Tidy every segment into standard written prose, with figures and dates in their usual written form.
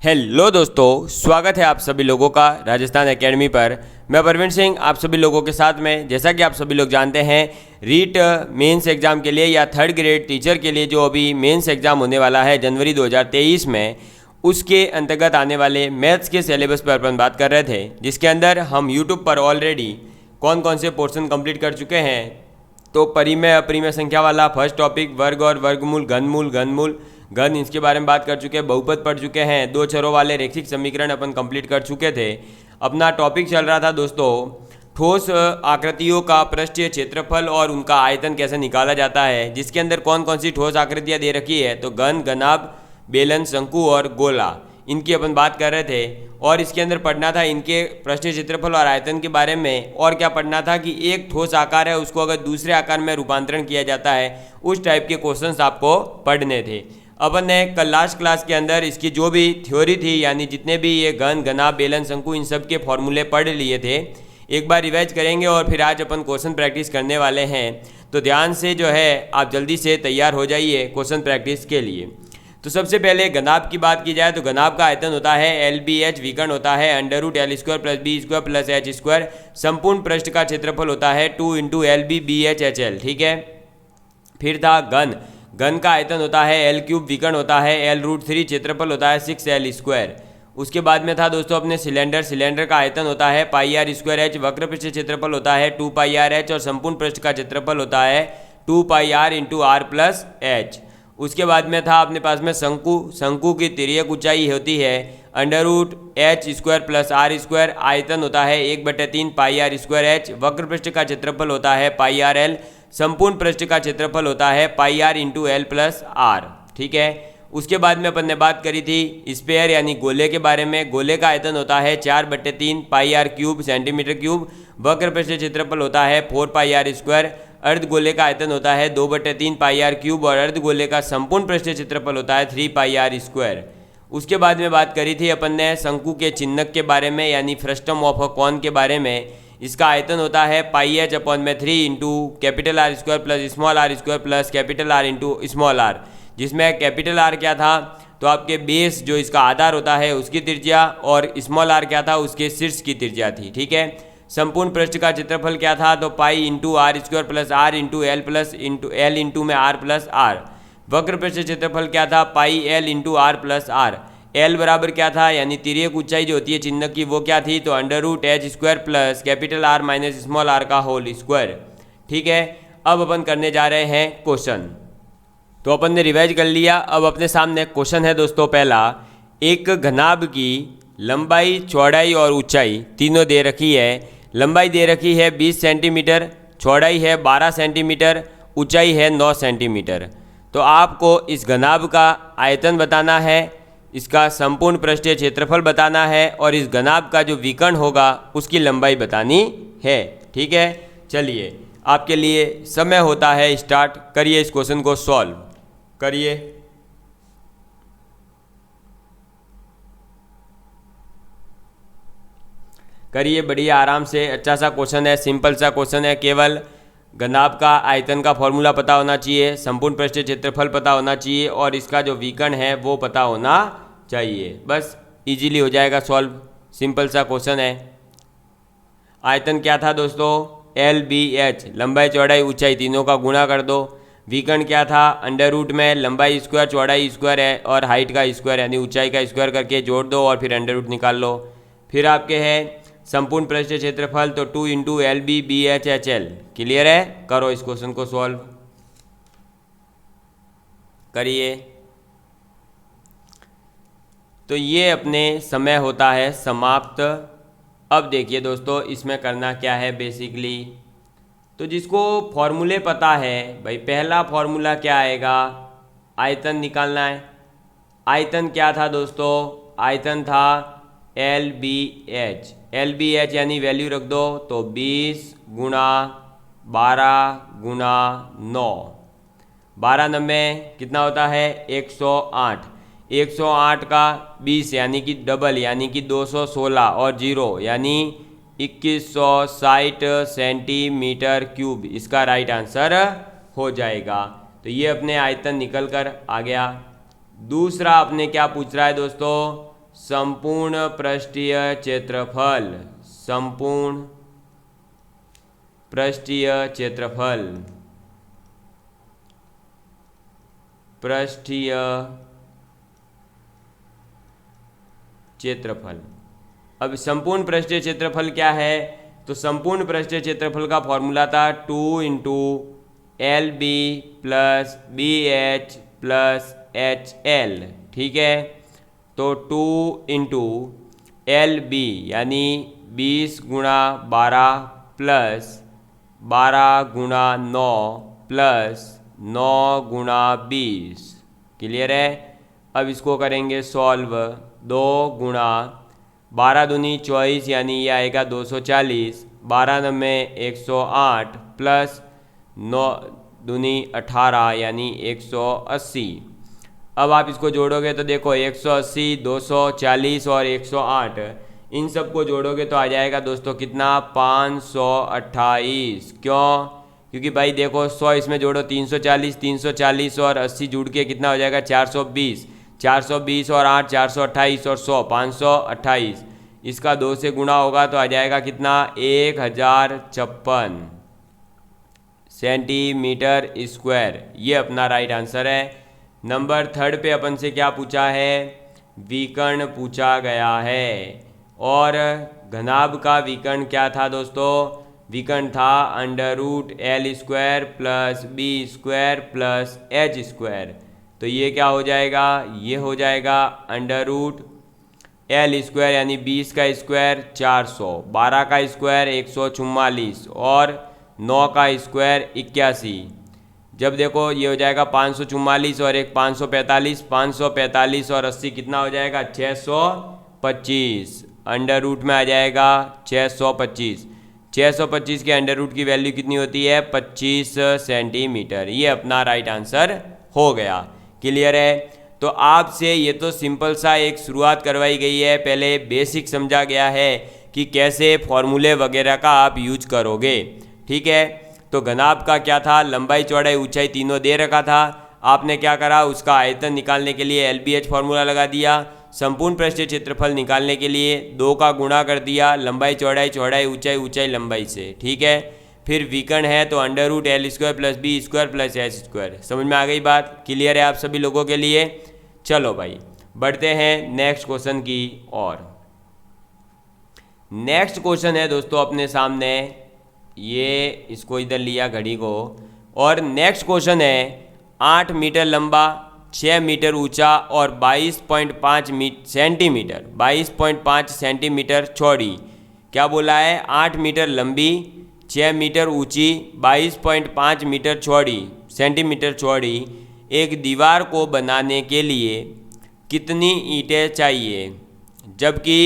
Hello दोस्तों, स्वागत है आप सभी लोगों का राजस्थान एकेडमी पर। मैं परवीन सिंह आप सभी लोगों के साथ में। जैसा कि आप सभी लोग जानते हैं, रीट मेंस एग्ज़ाम के लिए या थर्ड ग्रेड टीचर के लिए जो अभी मेंस एग्ज़ाम होने वाला है जनवरी 2023 में, उसके अंतर्गत आने वाले मैथ्स के सिलेबस पर अपन बात कर रहे थे, जिसके अंदर हम यूट्यूब पर ऑलरेडी कौन कौन से पोर्शन कंप्लीट कर चुके हैं। तो परिमेय अपरिमेय संख्या वाला फर्स्ट टॉपिक वर्ग और वर्गमूल, घनमूल, घन, इसके बारे में बात कर चुके हैं। बहुपद पढ़ चुके हैं। दो चरों वाले रैखिक समीकरण अपन कंप्लीट कर चुके थे। अपना टॉपिक चल रहा था दोस्तों, ठोस आकृतियों का पृष्ठीय क्षेत्रफल और उनका आयतन कैसे निकाला जाता है, जिसके अंदर कौन कौन सी ठोस आकृतियाँ दे रखी है। तो घन, घनाभ, बेलन, शंकु और गोला, इनकी अपन बात कर रहे थे। और इसके अंदर पढ़ना था इनके पृष्ठीय क्षेत्रफल और आयतन के बारे में। और क्या पढ़ना था कि एक ठोस आकार है, उसको अगर दूसरे आकार में रूपांतरण किया जाता है, उस टाइप के क्वेश्चंस आपको पढ़ने थे। अपन ने कल लास्ट क्लास के अंदर इसकी जो भी थ्योरी थी, यानी जितने भी ये घन, घनाभ, बेलन, शंकु, इन सब के फॉर्मूले पढ़ लिए थे। एक बार रिवाइज करेंगे और फिर आज अपन क्वेश्चन प्रैक्टिस करने वाले हैं। तो ध्यान से जो है आप जल्दी से तैयार हो जाइए क्वेश्चन प्रैक्टिस के लिए। तो सबसे पहले घनाभ की बात की जाए तो घनाभ का आयतन होता है LBH, विकर्ण होता है √L² + B² + H²। संपूर्ण पृष्ठ का क्षेत्रफल होता है 2 × LB/BH/HL। ठीक है। फिर था घन, घन का आयतन होता है L3, विकर्ण होता है L√3, क्षेत्रफल होता है 6L²। उसके बाद में था दोस्तों अपने सिलेंडर, सिलेंडर का आयतन होता है πr²h, वक्र पृष्ठ क्षेत्रफल होता है 2πrh और संपूर्ण पृष्ठ का क्षेत्रफल होता है 2πr × r + h। उसके बाद में था अपने पास में शंकु, शंकु की तिर्यक ऊंचाई होती है √h² + r², आयतन होता है 1/3 πr²h, वक्र पृष्ठ का क्षेत्रफल होता है πrl, संपूर्ण पृष्ठ का क्षेत्रफल होता है πr × l + r। ठीक है। उसके बाद में अपन ने बात करी थी स्फीयर यानी गोले के बारे में। गोले का आयतन होता है 4/3 πr³ सेंटीमीटर³, वक्र पृष्ठ क्षेत्रफल होता है 4πr²। अर्धगोले का आयतन होता है 2/3 πr³ और अर्धगोले का संपूर्ण पृष्ठीय क्षेत्रफल होता है 3πr²। उसके बाद में बात करी थी अपन ने शंकु के चिन्हक के बारे में, यानी फ्रस्टम ऑफ अ कॉन के बारे में। इसका आयतन होता है πh/3 × R² + r² + R × r, जिसमें कैपिटल R क्या था तो आपके बेस जो इसका आधार होता है उसकी त्रिज्या, और स्मॉल r क्या था उसके शीर्ष की त्रिज्या थी। ठीक है। संपूर्ण पृष्ठ का क्षेत्रफल क्या था तो π × R² + r × l + l × में r + r। वक्र पृष्ठ क्षेत्रफल क्या था πl × r + r। l बराबर क्या था, यानी तिर्यक ऊंचाई जो होती है चिन्ह की, वो क्या थी तो √h² + R - स्मॉल r का होल स्क्वायर। ठीक है। अब अपन करने जा रहे हैं क्वेश्चन। तो अपन ने रिवाइज कर लिया। अब अपने सामने क्वेश्चन है दोस्तों पहला, एक घनाभ की लंबाई, चौड़ाई और ऊंचाई तीनों दे रखी है। लंबाई दे रखी है 20 सेंटीमीटर, चौड़ाई है 12 सेंटीमीटर, ऊंचाई है 9 सेंटीमीटर। तो आपको इस घनाभ का आयतन बताना है, इसका संपूर्ण पृष्ठीय क्षेत्रफल बताना है और इस घनाभ का जो विकर्ण होगा उसकी लंबाई बतानी है। ठीक है। चलिए आपके लिए समय होता है स्टार्ट। करिए इस क्वेश्चन को सॉल्व करिए। करिए बढ़िया आराम से। अच्छा सा क्वेश्चन है, सिंपल सा क्वेश्चन है। केवल घनाभ का आयतन का फॉर्मूला पता होना चाहिए, संपूर्ण पृष्ठीय क्षेत्रफल पता होना चाहिए और इसका जो विकर्ण है वो पता होना चाहिए। बस इजीली हो जाएगा सॉल्व। सिंपल सा क्वेश्चन है। आयतन क्या था दोस्तों LBH, लंबाई, चौड़ाई, ऊंचाई तीनों का गुणा कर दो। विकर्ण क्या था √ में लंबाई स्क्वायर, चौड़ाई स्क्वायर है और हाइट का स्क्वायर यानी ऊंचाई का स्क्वायर करके जोड़ दो और फिर √ निकाल लो। फिर आपके है संपूर्ण पृष्ठीय क्षेत्रफल तो 2 × LB/BH/HL। क्लियर है। करो इस क्वेश्चन को सॉल्व करिए। तो ये अपने समय होता है समाप्त। अब देखिए दोस्तों इसमें करना क्या है बेसिकली, तो जिसको फॉर्मूले पता है भाई, पहला फॉर्मूला क्या आएगा, आयतन निकालना है। आयतन क्या था दोस्तों, आयतन था LBH। LBH यानी वैल्यू रख दो तो 20 × 12 × 9, 12 9 कितना होता है 108। 108 का 20 यानी कि डबल यानी कि 216 और 0 यानी 2160 सेंटीमीटर³। इसका राइट आंसर हो जाएगा। तो ये अपने आयतन निकल कर आ गया। दूसरा अपने क्या पूछ रहा है दोस्तों, संपूर्ण पृष्ठीय क्षेत्रफल, संपूर्ण पृष्ठीय क्षेत्रफल, पृष्ठीय क्षेत्रफल। अब संपूर्ण पृष्ठीय क्षेत्रफल क्या है? तो संपूर्ण पृष्ठीय क्षेत्रफल का फॉर्मूला था 2 into L B plus B H plus H L. ठीक है, तो 2 इंटू एल बी यानी 20 गुणा 12 प्लस 12 गुणा 9 प्लस 9 गुणा 20। क्लियर है? अब इसको करेंगे सॉल्व। 2 गुणा 12 दूनी 24 यानी ये आएगा 240, 12 नम्मे 108 प्लस 9 दूनी 18 यानी 180। अब आप इसको जोड़ोगे तो देखो 180, 240 और 108, इन सब को जोड़ोगे तो आ जाएगा दोस्तों कितना? 528। क्यों? क्योंकि भाई देखो 100 इसमें जोड़ो 340, 340 और 80 जुड़ के कितना हो जाएगा? 420, 420 और 8 428 और 100 528। इसका 2 से गुणा होगा तो आ जाएगा कितना? 1056 सेंटीमीटर स्क्वायर। ये अपना राइट आंसर है। नंबर 3 पे अपन से क्या पूछा है? विकर्ण पूछा गया है। और घनाभ का विकर्ण क्या था दोस्तों? विकर्ण था √L² plus B² plus H²। तो ये क्या हो जाएगा? ये हो जाएगा √L² यानी 20 का स्क्वायर 400, 12 का स्क्वायर 144 और 9 का स्क्वायर 81। जब देखो ये हो जाएगा 544 और एक 545, 545 और 80 कितना हो जाएगा? 625। अंडर रूट में आ जाएगा 625। 625 के अंडर रूट की वैल्यू कितनी होती है? 25 सेंटीमीटर। ये अपना राइट आंसर हो गया। क्लियर है? तो आपसे ये तो सिंपल सा एक शुरुआत करवाई गई है, पहले बेसिक समझा गया है कि कैसे फॉर्मूले वगैरह का आप यूज करोगे। ठीक है, तो घनाभ का क्या था? लंबाई चौड़ाई ऊंचाई तीनों दे रखा था। आपने क्या करा? उसका आयतन निकालने के लिए LBH फॉर्मूला लगा दिया। संपूर्ण पृष्ठीय क्षेत्रफल निकालने के लिए 2 का गुणा कर दिया लंबाई चौड़ाई, चौड़ाई ऊंचाई, ऊंचाई लंबाई से। ठीक है, फिर विकर्ण है तो √L² plus B² plus H²। समझ में आ गई बात? क्लियर है आप सभी लोगों के लिए? चलो भाई बढ़ते हैं नेक्स्ट क्वेश्चन की ओर। नेक्स्ट क्वेश्चन है दोस्तों अपने सामने, ये इसको इधर लिया घड़ी को, और नेक्स्ट क्वेश्चन है 8 मीटर लंबा, 6 मीटर ऊंचा और 22.5 सेंटीमीटर, 22.5 सेंटीमीटर चौड़ी। क्या बोला है? 8 मीटर लंबी, 6 मीटर ऊंची, 22.5 मीटर चौड़ी सेंटीमीटर चौड़ी एक दीवार को बनाने के लिए कितनी ईंटें चाहिए? जबकि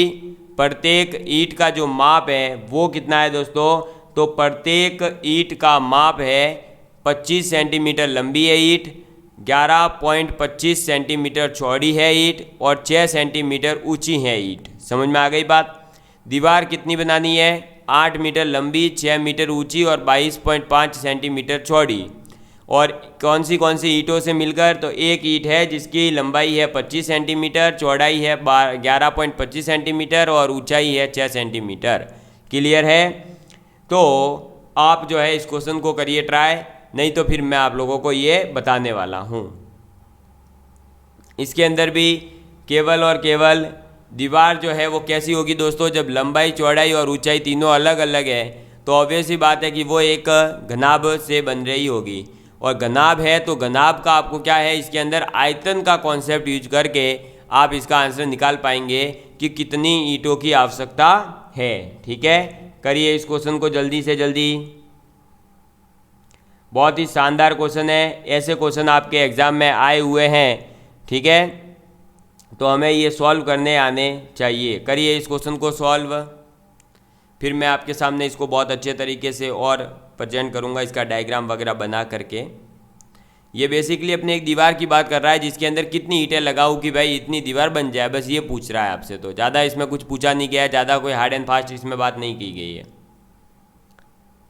प्रत्येक ईंट का जो माप है वो कितना है दोस्तों? तो प्रत्येक ईंट का माप है 25 सेंटीमीटर लंबी है ईंट, 11.25 सेंटीमीटर चौड़ी है ईंट और 6 सेंटीमीटर ऊंची है ईंट। समझ में आ गई बात? दीवार कितनी बनानी है? 8 मीटर लंबी, 6 मीटर ऊंची और 22.5 सेंटीमीटर चौड़ी। और कौन सी ईंटों से मिलकर? तो एक ईंट है जिसकी लंबाई है 25 सेंटीमीटर, चौड़ाई है 11.25 सेंटीमीटर और ऊंचाई है 6 सेंटीमीटर। क्लियर है? तो आप जो है इस क्वेश्चन को करिए ट्राई, नहीं तो फिर मैं आप लोगों को ये बताने वाला हूँ। इसके अंदर भी केवल और केवल दीवार जो है वो कैसी होगी दोस्तों? जब लंबाई चौड़ाई और ऊंचाई तीनों अलग अलग है तो ऑब्वियस ही बात है कि वो एक घनाभ से बन रही होगी। और घनाभ है तो घनाभ का आपको क्या है? इसके अंदर आयतन का कॉन्सेप्ट यूज करके आप इसका आंसर निकाल पाएंगे कि कितनी ईंटों की आवश्यकता है। ठीक है, करिए इस क्वेश्चन को जल्दी से जल्दी। बहुत ही शानदार क्वेश्चन है, ऐसे क्वेश्चन आपके एग्जाम में आए हुए हैं। ठीक है, तो हमें ये सॉल्व करने आने चाहिए। करिए इस क्वेश्चन को सॉल्व, फिर मैं आपके सामने इसको बहुत अच्छे तरीके से और प्रेजेंट करूँगा, इसका डायग्राम वगैरह बना करके। ये बेसिकली अपने एक दीवार की बात कर रहा है जिसके अंदर कितनी ईंटें लगाऊं कि भाई इतनी दीवार बन जाए, बस ये पूछ रहा है आपसे। तो ज़्यादा इसमें कुछ पूछा नहीं गया है, ज़्यादा कोई हार्ड एंड फास्ट इसमें बात नहीं की गई है।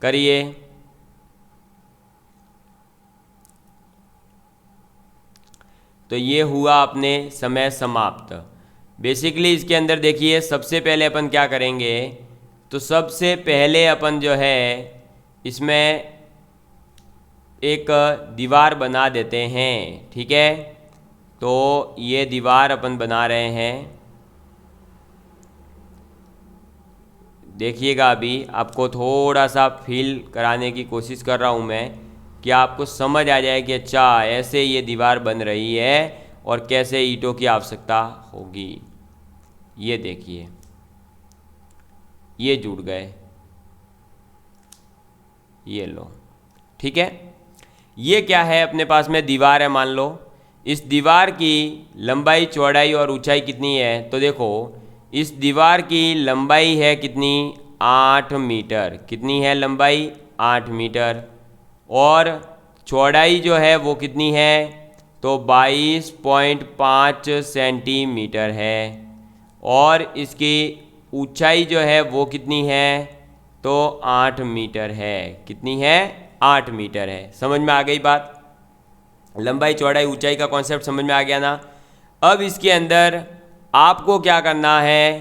करिए। तो ये हुआ अपने समय समाप्त। बेसिकली इसके अंदर देखिए सबसे पहले अपन क्या करेंगे, तो सबसे पहले अपन जो है इसमें एक दीवार बना देते हैं। ठीक है, तो ये दीवार अपन बना रहे हैं। देखिएगा अभी आपको थोड़ा सा फील कराने की कोशिश कर रहा हूँ मैं कि आपको समझ आ जाए कि अच्छा ऐसे ये दीवार बन रही है और कैसे ईंटों की आवश्यकता होगी। ये देखिए ये जुड़ गए, ये लो। ठीक है, ये क्या है, अपने पास में दीवार है मान लो। इस दीवार की लंबाई चौड़ाई और ऊंचाई कितनी है, तो देखो इस दीवार की लंबाई है कितनी, 8 मीटर। कितनी है लंबाई, 8 मीटर। और चौड़ाई जो है वो कितनी है, तो 22.5 सेंटीमीटर है। और इसकी ऊंचाई जो है वो कितनी है, तो 8 मीटर है। कितनी है, 8 मीटर है। समझ में आ गई बात, लंबाई चौड़ाई ऊंचाई का कॉन्सेप्ट समझ में आ गया ना। अब इसके अंदर आपको क्या करना है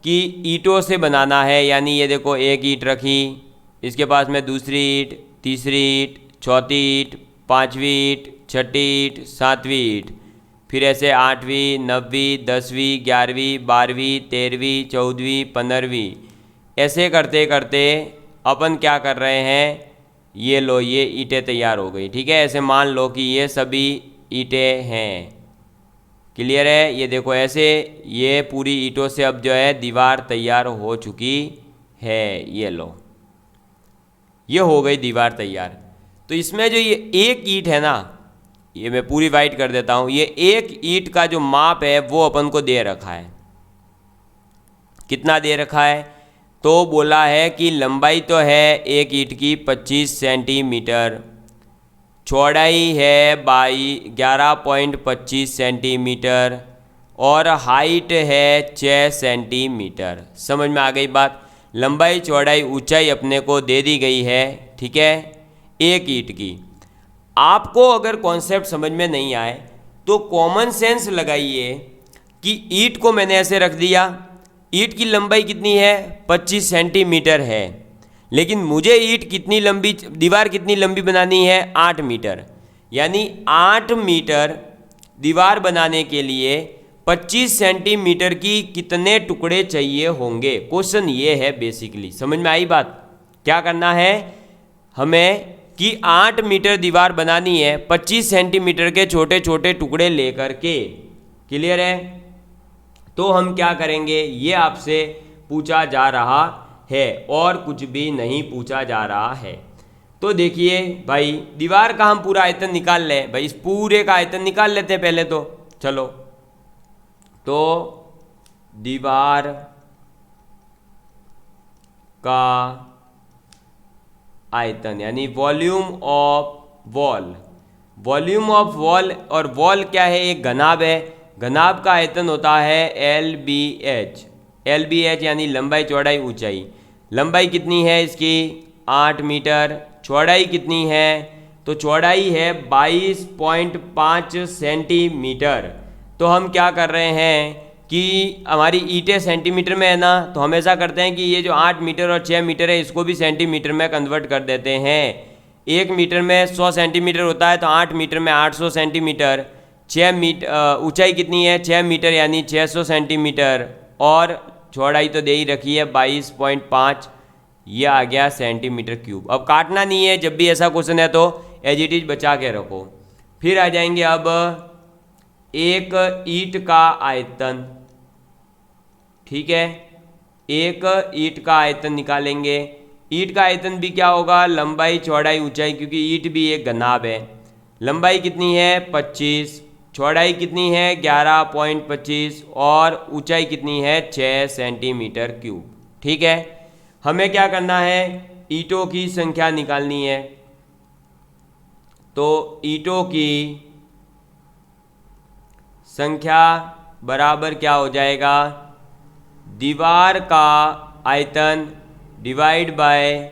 कि ईंटों से बनाना है। यानी ये देखो एक ईंट रखी, इसके पास में दूसरी ईंट, तीसरी ईंट, चौथी ईंट, पाँचवीं ईंट, छठी ईंट, सातवीं ईंट, फिर ऐसे 8वीं, 9वीं, 10वीं, 11वीं, 12वीं, 13वीं, 14वीं, 15वीं, ऐसे करते करते अपन क्या कर रहे हैं, ये लो ये ईंटें तैयार हो गई। ठीक है, ऐसे मान लो कि ये सभी ईंटें हैं। क्लियर है, ये देखो ऐसे ये पूरी ईंटों से अब जो है दीवार तैयार हो चुकी है। ये लो ये हो गई दीवार तैयार। तो इसमें जो ये एक ईंट है ना, ये मैं पूरी वाइट कर देता हूँ। ये एक ईंट का जो माप है वो अपन को दे रखा है। कितना दे रखा है, तो बोला है कि लंबाई तो है एक ईंट की 25 सेंटीमीटर, चौड़ाई है 11.25 सेंटीमीटर और हाइट है 6 सेंटीमीटर। समझ में आ गई बात, लंबाई चौड़ाई ऊंचाई अपने को दे दी गई है। ठीक है, एक ईंट की। आपको अगर कॉन्सेप्ट समझ में नहीं आए तो कॉमन सेंस लगाइए कि ईंट को मैंने ऐसे रख दिया, ईंट की लंबाई कितनी है, 25 सेंटीमीटर है, लेकिन मुझे ईंट कितनी लंबी, दीवार कितनी लंबी बनानी है, 8 मीटर। यानी 8 मीटर दीवार बनाने के लिए 25 सेंटीमीटर की कितने टुकड़े चाहिए होंगे, क्वेश्चन ये है बेसिकली। समझ में आई बात, क्या करना है हमें कि 8 मीटर दीवार बनानी है 25 सेंटीमीटर के छोटे छोटे टुकड़े लेकर के। क्लियर है, तो हम क्या करेंगे, ये आपसे पूछा जा रहा है और कुछ भी नहीं पूछा जा रहा है। तो देखिए भाई, दीवार का हम पूरा आयतन निकाल लें। भाई इस पूरे का आयतन निकाल लेते हैं पहले तो, चलो। तो दीवार का आयतन यानी volume of wall, volume of wall, और वॉल क्या है, एक घनाभ है। घनाभ का आयतन होता है LBH। LBH यानी लंबाई चौड़ाई ऊंचाई। लंबाई कितनी है इसकी, 8 मीटर। चौड़ाई कितनी है, तो चौड़ाई है 22.5 सेंटीमीटर। तो हम क्या कर रहे हैं कि हमारी ईंटें सेंटीमीटर में है ना, तो हम ऐसा करते हैं कि ये जो 8 मीटर और 6 मीटर है इसको भी सेंटीमीटर में कन्वर्ट कर देते हैं। 1 मीटर में 100 सेंटीमीटर होता है, तो 8 मीटर में 800 सेंटीमीटर। 6 मीटर ऊंचाई कितनी है, 6 मीटर यानी 600 सेंटीमीटर, और चौड़ाई तो दे ही रखी है 22.5, ये आ गया सेंटीमीटर क्यूब। अब काटना नहीं है, जब भी ऐसा क्वेश्चन है तो एज इट इज बचा के रखो। फिर आ जाएंगे अब एक ईंट का आयतन। ठीक है, एक ईंट का आयतन निकालेंगे। ईंट का आयतन भी क्या होगा, लंबाई चौड़ाई ऊंचाई, क्योंकि ईंट भी एक घनाभ है। लंबाई कितनी है 25, चौड़ाई कितनी है 11.25 और ऊंचाई कितनी है 6 सेंटीमीटर क्यूब। ठीक है, हमें क्या करना है, ईंटों की संख्या निकालनी है। तो ईंटों की संख्या बराबर क्या हो जाएगा, दीवार का आयतन डिवाइड बाय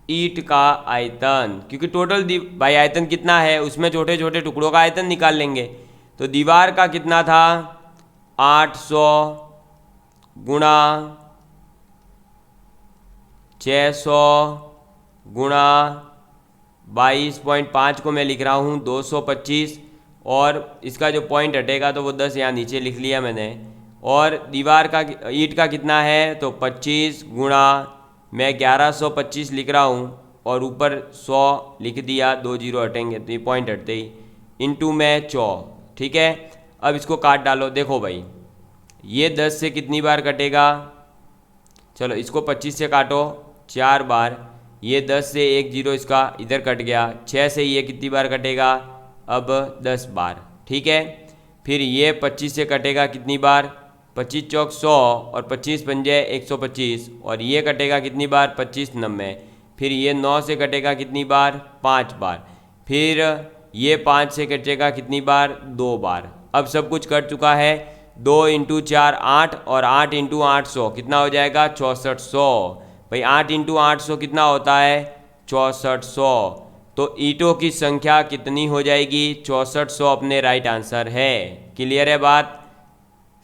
ईंट का आयतन, क्योंकि टोटल भाई आयतन कितना है उसमें छोटे छोटे टुकड़ों का आयतन निकाल लेंगे। तो दीवार का कितना था 800 गुणा 600 गुणा 22.5 को मैं लिख रहा हूँ 225, और इसका जो पॉइंट हटेगा तो वो 10 यहाँ नीचे लिख लिया मैंने। और दीवार का ईंट का कितना है तो 25 गुणा मैं 1125 लिख रहा हूँ, और ऊपर 100 लिख दिया, 2 जीरो हटेंगे तो ये पॉइंट हटते ही, इंटू में 100। ठीक है, अब इसको काट डालो। देखो भाई ये 10 से कितनी बार कटेगा, चलो इसको 25 से काटो 4 बार, ये 10 से 1 जीरो इसका इधर कट गया, 6 से ये कितनी बार कटेगा अब 10 बार। ठीक है, फिर ये 25 से कटेगा कितनी बार, 25 चौक 100 और 25 पंजे 125, और ये कटेगा कितनी बार 25 90। फिर ये 9 से कटेगा कितनी बार 5 बार। फिर ये 5 से कटेगा कितनी बार 2 बार। अब सब कुछ कट चुका है, 2 इंटू 4 8 और 8 इंटू 800 कितना हो जाएगा 6400। भाई 8 इंटू 800 कितना होता है 6400। तो ईंटों की संख्या कितनी हो जाएगी 6400 अपने राइट आंसर है। क्लियर है बात,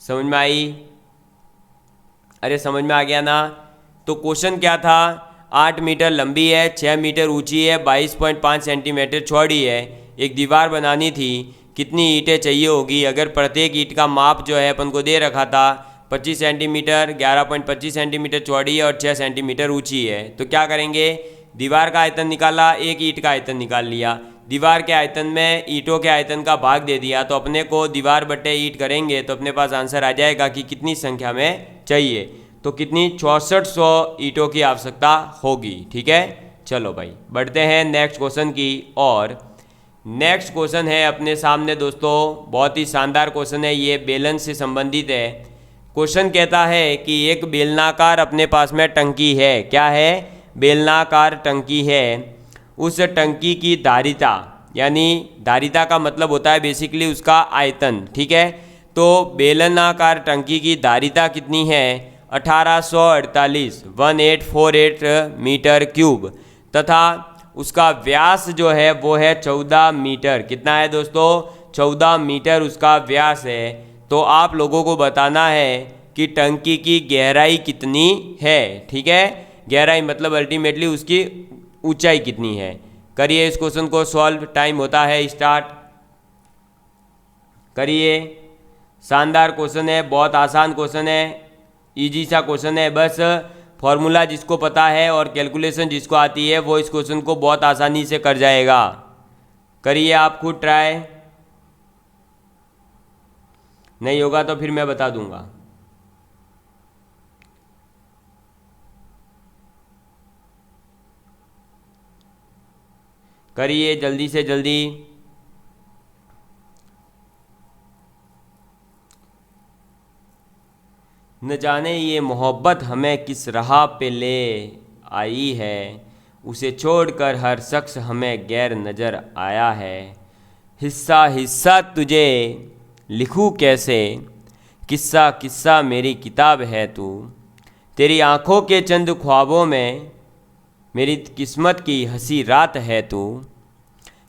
समझ में आई? अरे समझ में आ गया ना। तो क्वेश्चन क्या था, 8 मीटर लंबी है, 6 मीटर ऊंची है, 22.5 सेंटीमीटर चौड़ी है, एक दीवार बनानी थी, कितनी ईंटें चाहिए होगी? अगर प्रत्येक ईंट का माप जो है अपन को दे रखा था 25 सेंटीमीटर, 11.25 सेंटीमीटर चौड़ी है और 6 सेंटीमीटर ऊंची है, तो क्या करेंगे, दीवार का आयतन निकाला, एक ईंट का आयतन निकाल लिया, दीवार के आयतन में ईंटों के आयतन का भाग दे दिया, तो अपने को दीवार बटे ईंट करेंगे तो अपने पास आंसर आ जाएगा कि कितनी संख्या में चाहिए। तो कितनी 6400 ईंटों की आवश्यकता होगी। ठीक है, चलो भाई बढ़ते हैं नेक्स्ट क्वेश्चन की। और नेक्स्ट क्वेश्चन है अपने सामने दोस्तों, बहुत ही शानदार क्वेश्चन है, ये बेलन से संबंधित है। क्वेश्चन कहता है कि एक बेलनाकार अपने पास में टंकी है, क्या है, बेलनाकार टंकी है, उस टंकी की धारिता, यानी धारिता का मतलब होता है बेसिकली उसका आयतन। ठीक है, तो बेलनाकार टंकी की धारिता कितनी है 1848 मीटर क्यूब, तथा उसका व्यास जो है वो है 14 मीटर। कितना है दोस्तों 14 मीटर उसका व्यास है। तो आप लोगों को बताना है कि टंकी की गहराई कितनी है। ठीक है, गहराई मतलब अल्टीमेटली उसकी ऊंचाई कितनी है। करिए इस क्वेश्चन को सॉल्व, टाइम होता है स्टार्ट, करिए। शानदार क्वेश्चन है, बहुत आसान क्वेश्चन है, इजी सा क्वेश्चन है, बस फॉर्मूला जिसको पता है और कैलकुलेशन जिसको आती है वो इस क्वेश्चन को बहुत आसानी से कर जाएगा। करिए आप खुद ट्राई, नहीं होगा तो फिर मैं बता दूंगा। करिए जल्दी से जल्दी। न जाने ये मोहब्बत हमें किस राह पे ले आई है, उसे छोड़कर हर शख्स हमें गैर नज़र आया है। हिस्सा हिस्सा तुझे लिखूं कैसे, किस्सा किस्सा मेरी किताब है तू, तेरी आँखों के चंद ख्वाबों में मेरी किस्मत की हंसी रात है तू।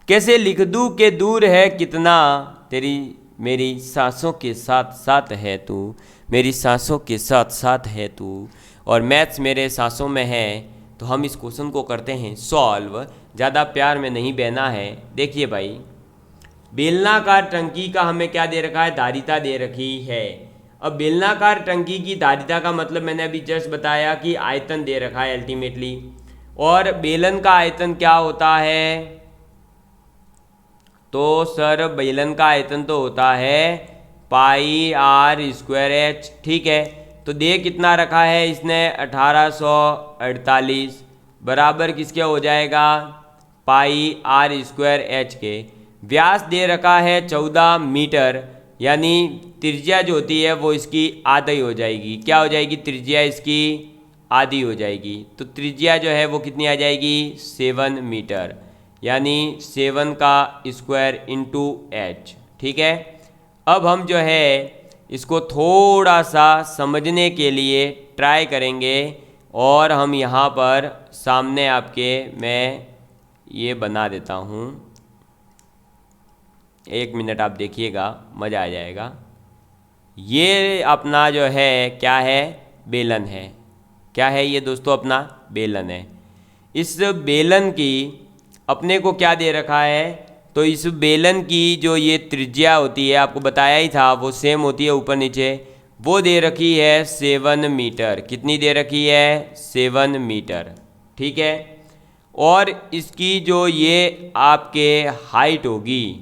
कैसे लिख दूँ कि दूर है कितना, तेरी मेरी सांसों के साथ साथ है तू, मेरी सांसों के साथ साथ है तू। और मैथ्स मेरे सांसों में है। तो हम इस क्वेश्चन को करते हैं सॉल्व, ज़्यादा प्यार में नहीं बहना है। देखिए भाई, बेलनाकार टंकी का हमें क्या दे रखा है, धारिता दे रखी है। अब बेलनाकार टंकी की धारिता का मतलब मैंने अभी जस्ट बताया कि आयतन दे रखा है अल्टीमेटली। और बेलन का आयतन क्या होता है, तो सर बेलन का आयतन तो होता है पाई आर स्क्वायर एच। ठीक है, तो दे कितना रखा है इसने 1848 बराबर किसके हो जाएगा पाई आर स्क्वायर एच के। व्यास दे रखा है 14 मीटर, यानी त्रिज्या जो होती है वो इसकी आधी हो जाएगी। क्या हो जाएगी, त्रिज्या इसकी आधी हो जाएगी। तो त्रिज्या जो है वो कितनी आ जाएगी 7 मीटर, यानी 7 का स्क्वायर इंटू एच। ठीक है, अब हम जो है इसको थोड़ा सा समझने के लिए ट्राई करेंगे, और हम यहाँ पर सामने आपके मैं ये बना देता हूँ, 1 मिनट आप देखिएगा, मज़ा आ जाएगा। ये अपना जो है क्या है, बेलन है। क्या है ये दोस्तों, अपना बेलन है। इस बेलन की अपने को क्या दे रखा है, तो इस बेलन की जो ये त्रिज्या होती है, आपको बताया ही था, वो सेम होती है ऊपर नीचे। वो दे रखी है 7 मीटर। कितनी दे रखी है, 7 मीटर। ठीक है। और इसकी जो ये आपके हाइट होगी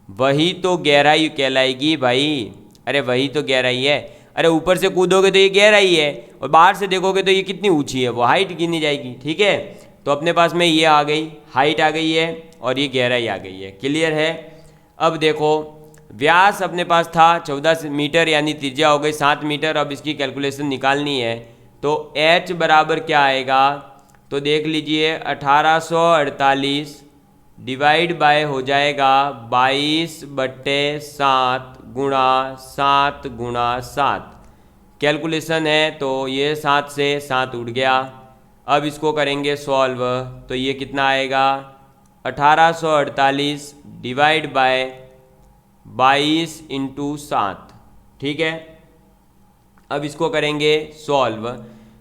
वही तो गहराई कहलाएगी भाई। अरे वही तो गहराई है। अरे ऊपर से कूदोगे तो ये गहराई है, और बाहर से देखोगे तो ये कितनी ऊंची है, वो हाइट गिनी जाएगी। ठीक है। तो अपने पास में ये आ गई, हाइट आ गई है और ये गहराई आ गई है। क्लियर है। अब देखो, व्यास अपने पास था 14 मीटर, यानी त्रिज्या हो गई 7 मीटर। अब इसकी कैलकुलेशन निकालनी है, तो h बराबर क्या आएगा, तो देख लीजिए 1848 डिवाइड बाय हो जाएगा 22/7 गुणा 7 गुणा 7। कैलकुलेशन है तो ये 7 से 7 उड़ गया। अब इसको करेंगे सॉल्व, तो ये कितना आएगा, 1848 डिवाइड बाय 22 × 7। ठीक है। अब इसको करेंगे सॉल्व,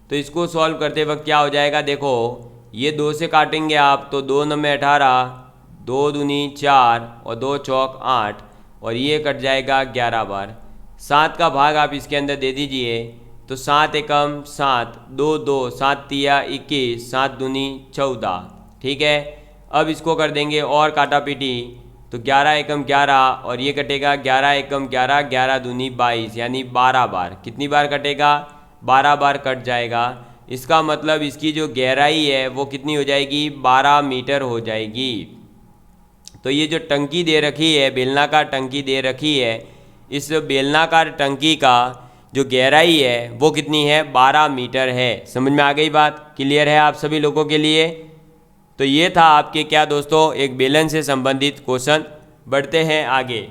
तो इसको सॉल्व करते वक्त क्या हो जाएगा, देखो ये 2 से काटेंगे आप, तो 2 9 18, 2 दूनी 4 और 2 चौक 8, और ये कट जाएगा 11 बार। 7 का भाग आप इसके अंदर दे दीजिए, तो 7 एकम 7, 2 2, 7 तिया 21, 7 दूनी 14। ठीक है। अब इसको कर देंगे और काटा पीटी, तो 11 एकम 11 और ये कटेगा 11 एकम 11, 11 दूनी 22, यानी 12 बार। कितनी बार कटेगा, 12 बार कट जाएगा। इसका मतलब इसकी जो गहराई है वो कितनी हो जाएगी, 12 मीटर हो जाएगी। तो ये जो टंकी दे रखी है, बेलनाकार टंकी दे रखी है, इस बेलनाकार टंकी का जो गहराई है वो कितनी है, 12 मीटर है। समझ में आ गई बात, क्लियर है आप सभी लोगों के लिए। तो ये था आपके क्या दोस्तों, एक बेलन से संबंधित क्वेश्चन। बढ़ते हैं आगे।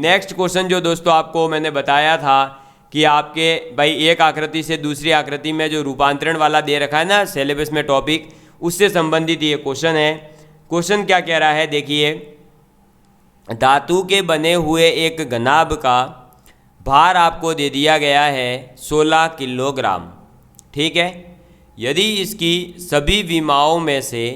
नेक्स्ट क्वेश्चन जो दोस्तों आपको मैंने बताया था कि आपके भाई एक आकृति से दूसरी आकृति में जो रूपांतरण वाला दे रखा है ना सिलेबस में टॉपिक, उससे संबंधित ये क्वेश्चन है। क्वेश्चन क्या कह रहा है, देखिए, धातु के बने हुए एक घनाभ का भार आपको दे दिया गया है 16 किलोग्राम। ठीक है। यदि इसकी सभी विमाओं में से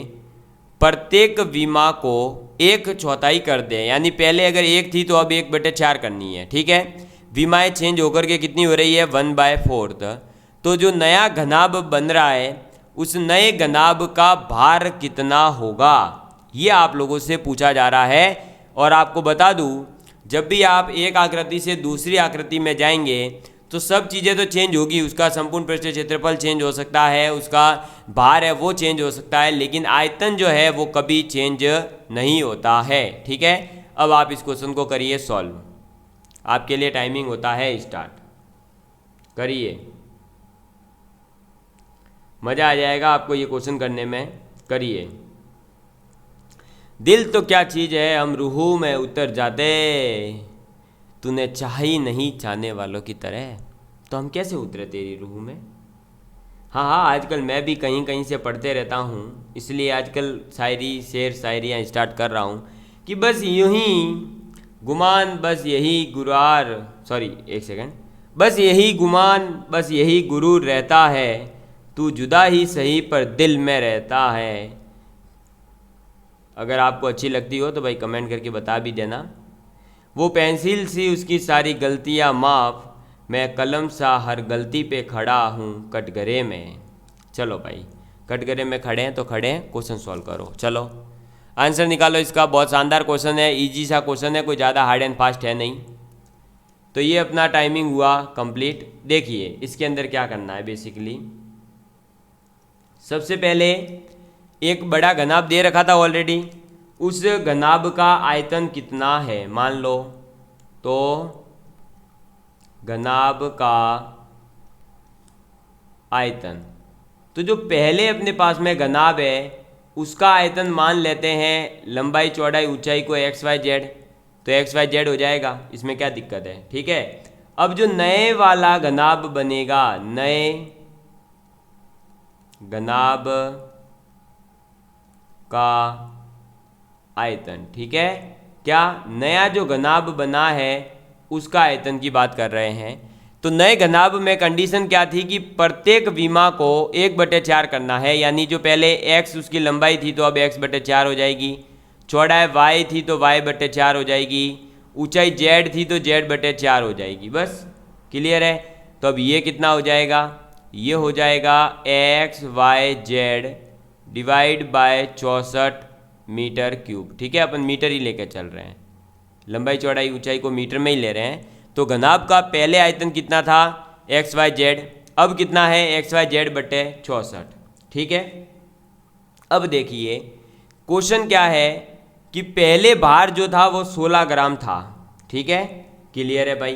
प्रत्येक विमा को 1/4 कर दें, यानी पहले अगर 1 थी तो अब 1/4 करनी है। ठीक है। विमाएँ चेंज होकर के कितनी हो रही है, 1/4। तो जो नया घनाभ बन रहा है उस नए घनाभ का भार कितना होगा, ये आप लोगों से पूछा जा रहा है। और आपको बता दूं, जब भी आप एक आकृति से दूसरी आकृति में जाएंगे तो सब चीज़ें तो चेंज होगी, उसका संपूर्ण पृष्ठीय क्षेत्रफल चेंज हो सकता है, उसका भार है वो चेंज हो सकता है, लेकिन आयतन जो है वो कभी चेंज नहीं होता है। ठीक है। अब आप इस क्वेश्चन को करिए सॉल्व, आपके लिए टाइमिंग होता है स्टार्ट। करिए, मज़ा आ जाएगा आपको ये क्वेश्चन करने में। करिए। दिल तो क्या चीज़ है, हम रूह में उतर जाते, तूने चाही नहीं चाहने वालों की तरह, तो हम कैसे उतरे तेरी रूह में। हाँ हाँ, आजकल मैं भी कहीं कहीं से पढ़ते रहता हूँ, इसलिए आजकल शायरी शेर शायरियाँ स्टार्ट कर रहा हूँ कि बस यूं ही गुमान, बस यही गुरार, सॉरी एक सेकंड, बस यही गुमान, बस यही गुरूर रहता है, तू जुदा ही सही पर दिल में रहता है। अगर आपको अच्छी लगती हो तो भाई कमेंट करके बता भी देना। वो पेंसिल सी उसकी सारी गलतियाँ माफ़, मैं कलम सा हर गलती पे खड़ा हूँ कटघरे में। चलो भाई, कटघरे में खड़े हैं तो खड़े हैं, क्वेश्चन सॉल्व करो। चलो आंसर निकालो इसका। बहुत शानदार क्वेश्चन है, इजी सा क्वेश्चन है, कोई ज़्यादा हार्ड एंड फास्ट है नहीं। तो ये अपना टाइमिंग हुआ कंप्लीट। देखिए इसके अंदर क्या करना है बेसिकली, सबसे पहले एक बड़ा घनाभ दे रखा था ऑलरेडी, उस घनाभ का आयतन कितना है मान लो, तो घनाभ का आयतन, तो जो पहले अपने पास में घनाभ है उसका आयतन मान लेते हैं लंबाई चौड़ाई ऊंचाई को XYZ, तो XYZ हो जाएगा, इसमें क्या दिक्कत है। ठीक है। अब जो नए वाला घनाभ बनेगा, नए घनाभ का आयतन, ठीक है, क्या नया जो घनाभ बना है उसका आयतन की बात कर रहे हैं। तो नए घनाभ में कंडीशन क्या थी कि प्रत्येक विमा को 1/4 करना है, यानी जो पहले x उसकी लंबाई थी तो अब x/4 हो जाएगी, चौड़ाई y थी तो y/4 हो जाएगी, ऊंचाई z थी तो z/4 हो जाएगी। बस क्लियर है। तो अब ये कितना हो जाएगा, ये हो जाएगा XYZ divide by 64 metre cube. ठीक है, अपन मीटर ही लेकर चल रहे हैं, लंबाई चौड़ाई ऊंचाई को मीटर में ही ले रहे हैं। तो घनाभ का पहले आयतन कितना था XYZ, अब कितना है XYZ/64। ठीक है, अब देखिए क्वेश्चन क्या है कि पहले भार जो था वो 16 ग्राम था। ठीक है, क्लियर है भाई।